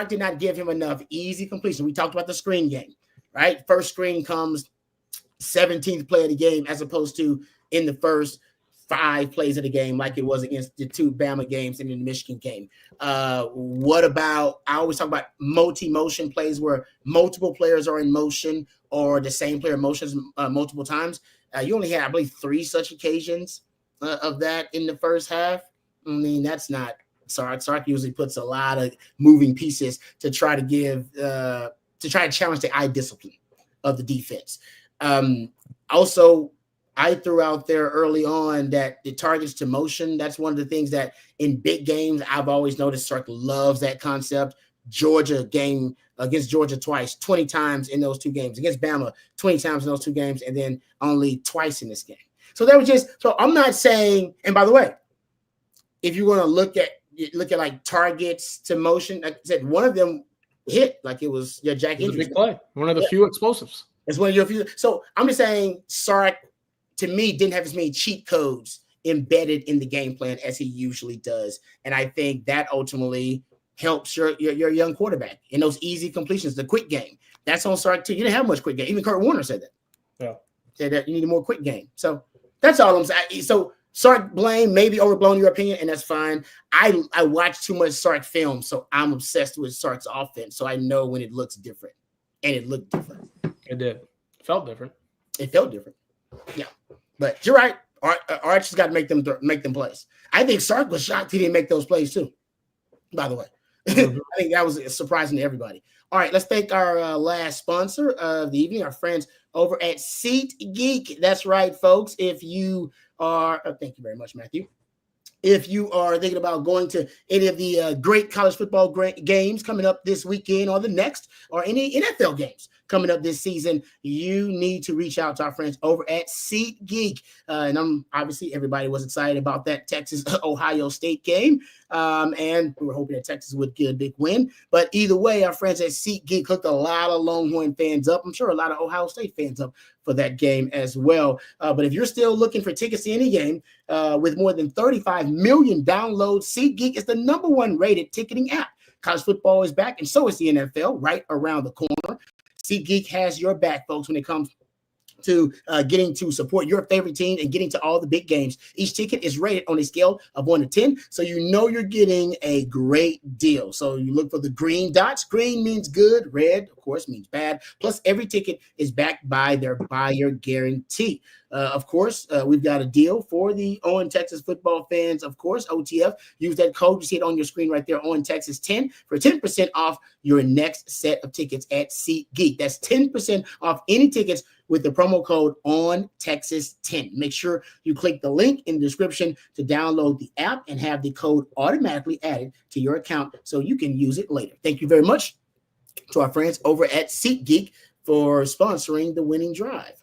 did not give him enough easy completion. We talked about the screen game, right? First screen comes 17th play of the game as opposed to in the first 5 plays of the game like it was against the 2 Bama games and in the Michigan game. What about, I always talk about multi-motion plays where multiple players are in motion or the same player motions multiple times. You only had, I believe, 3 such occasions of that in the first half. I mean, that's not Sark. Sark usually puts a lot of moving pieces to try to challenge the eye discipline of the defense. Also, I threw out there early on that the targets to motion, that's one of the things that in big games, I've always noticed Sark loves that concept. Georgia game against Georgia twice, 20 times in those 2 games. Against Bama, 20 times in those 2 games, and then only twice in this game. So that was so I'm not saying, and by the way, if you want to look at like targets to motion, like I said, one of them hit like it was Jack Andrews. Big play. One of the few explosives. It's one of your few. So I'm just saying Sark, to me, didn't have as many cheat codes embedded in the game plan as he usually does. And I think that ultimately helps your young quarterback in those easy completions, the quick game. That's on Sark too. You didn't have much quick game. Even Kurt Warner said that. Yeah. Said that you need a more quick game. So that's all I'm saying. So Sark blame, maybe overblown your opinion, and that's fine. I watch too much Sark film, so I'm obsessed with Sark's offense. So I know when it looks different, and it looked different. It did. It felt different. It felt different. Yeah, but you're right. Arch has got to make them plays. I think Sark was shocked he didn't make those plays too. By the way, I think that was surprising to everybody. All right, let's thank our last sponsor of the evening, our friends over at SeatGeek. That's right, folks. If you are, thank you very much, Matthew. If you are thinking about going to any of the great college football games coming up this weekend or the next, or any NFL games coming up this season, you need to reach out to our friends over at SeatGeek. And obviously everybody was excited about that Texas-Ohio State game. And we were hoping that Texas would get a big win. But either way, our friends at SeatGeek hooked a lot of Longhorn fans up. I'm sure a lot of Ohio State fans up for that game as well. But if you're still looking for tickets to any game, with more than 35 million downloads, SeatGeek is the #1 rated ticketing app. College football is back, and so is the NFL right around the corner. SeatGeek has your back, folks, when it comes to getting to support your favorite team and getting to all the big games. Each ticket is rated on a scale of 1 to 10, so you know you're getting a great deal. So you look for the green dots. Green means good. Red, of course, means bad. Plus, every ticket is backed by their buyer guarantee. Of course, we've got a deal for the On Texas football fans. Of course, OTF. Use that code. You see it on your screen right there, On Texas 10, for 10% off your next set of tickets at SeatGeek. That's 10% off any tickets with the promo code On Texas 10. Make sure you click the link in the description to download the app and have the code automatically added to your account so you can use it later. Thank you very much to our friends over at SeatGeek for sponsoring the winning drive.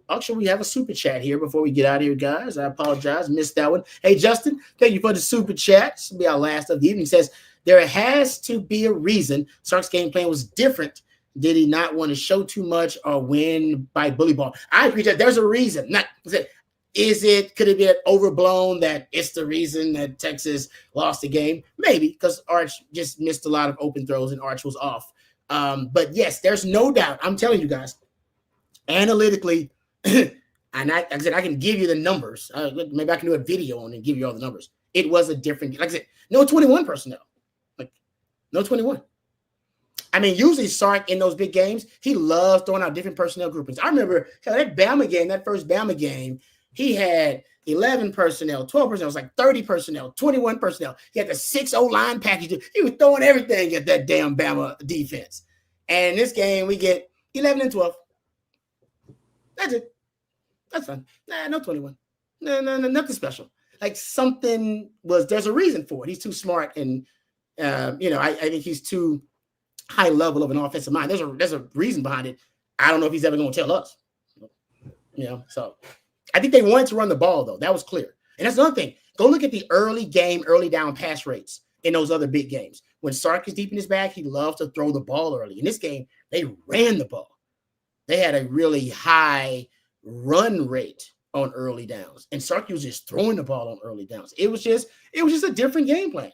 Actually, we have a super chat here before we get out of here, guys. I apologize, missed that one. Hey, Justin, thank you for the super chat. This will be our last of the evening. He says, there has to be a reason Sark's game plan was different. Did he not want to show too much or win by bully ball? I agree that there's a reason. Could it be overblown that it's the reason that Texas lost the game? Maybe, because Arch just missed a lot of open throws and Arch was off. But yes, there's no doubt. I'm telling you guys, analytically, and I said I can give you the numbers. Maybe I can do a video on it and give you all the numbers. It was a different, like I said, no 21 personnel. No 21. I mean, usually Sark in those big games, he loves throwing out different personnel groupings. I remember that Bama game, that first Bama game, he had 11 personnel, 12 personnel. It was like 30 personnel, 21 personnel. He had the 6 O-line package. He was throwing everything at that damn Bama defense. And in this game, we get 11 and 12. That's it. That's fine. No 21. No, nothing special. Like there's a reason for it. He's too smart and, I think he's too high level of an offensive mind. There's a reason behind it. I don't know if he's ever going to tell us. So I think they wanted to run the ball, though. That was clear. And that's another thing. Go look at the early down pass rates in those other big games. When Sark is deep in his bag, he loves to throw the ball early. In this game, they ran the ball. They had a really high run rate on early downs. And Sark was just throwing the ball on early downs. It was just a different game plan.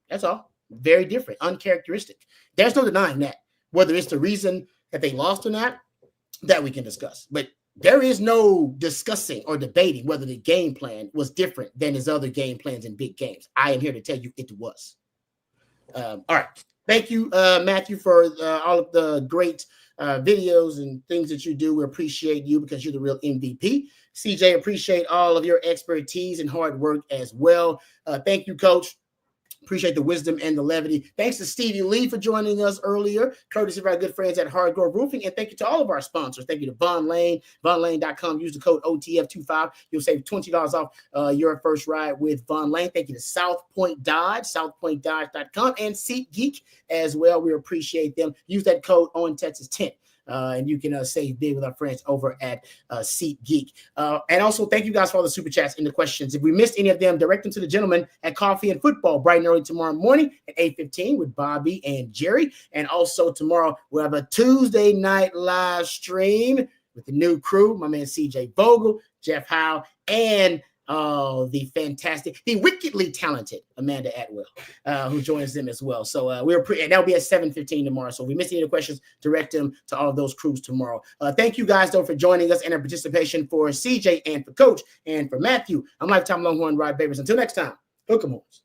That's all. Very different, uncharacteristic. There's no denying that. Whether it's the reason that they lost or not, that we can discuss. But there is no discussing or debating whether the game plan was different than his other game plans in big games. I am here to tell you it was. All right. Thank you, Matthew, for all of the great videos and things that you do. We appreciate you because you're the real MVP. CJ, appreciate all of your expertise and hard work as well. Thank you, Coach. Appreciate the wisdom and the levity. Thanks to Stevie Lee for joining us earlier, courtesy of our good friends at Hard Grove Roofing. And thank you to all of our sponsors. Thank you to Von Lane, vonlane.com. Use the code OTF25. You'll save $20 off your first ride with Von Lane. Thank you to South Point Dodge, southpointdodge.com, and SeatGeek as well. We appreciate them. Use that code on Texas 10. And you can save big with our friends over at SeatGeek. And also, thank you guys for all the super chats and the questions. If we missed any of them, direct them to the gentleman at Coffee and Football bright and early tomorrow morning at 8:15 with Bobby and Jerry. And also tomorrow, we'll have a Tuesday night live stream with the new crew, my man CJ Vogel, Jeff Howe, and the fantastic, the wickedly talented Amanda Atwell, who joins them as well. So and that'll be at 7:15 tomorrow. So if we miss any questions, direct them to all of those crews tomorrow. Thank you guys though for joining us and our participation. For CJ and for Coach and for Matthew, I'm Lifetime Longhorn Rod Babers. Until next time, hook 'em horns.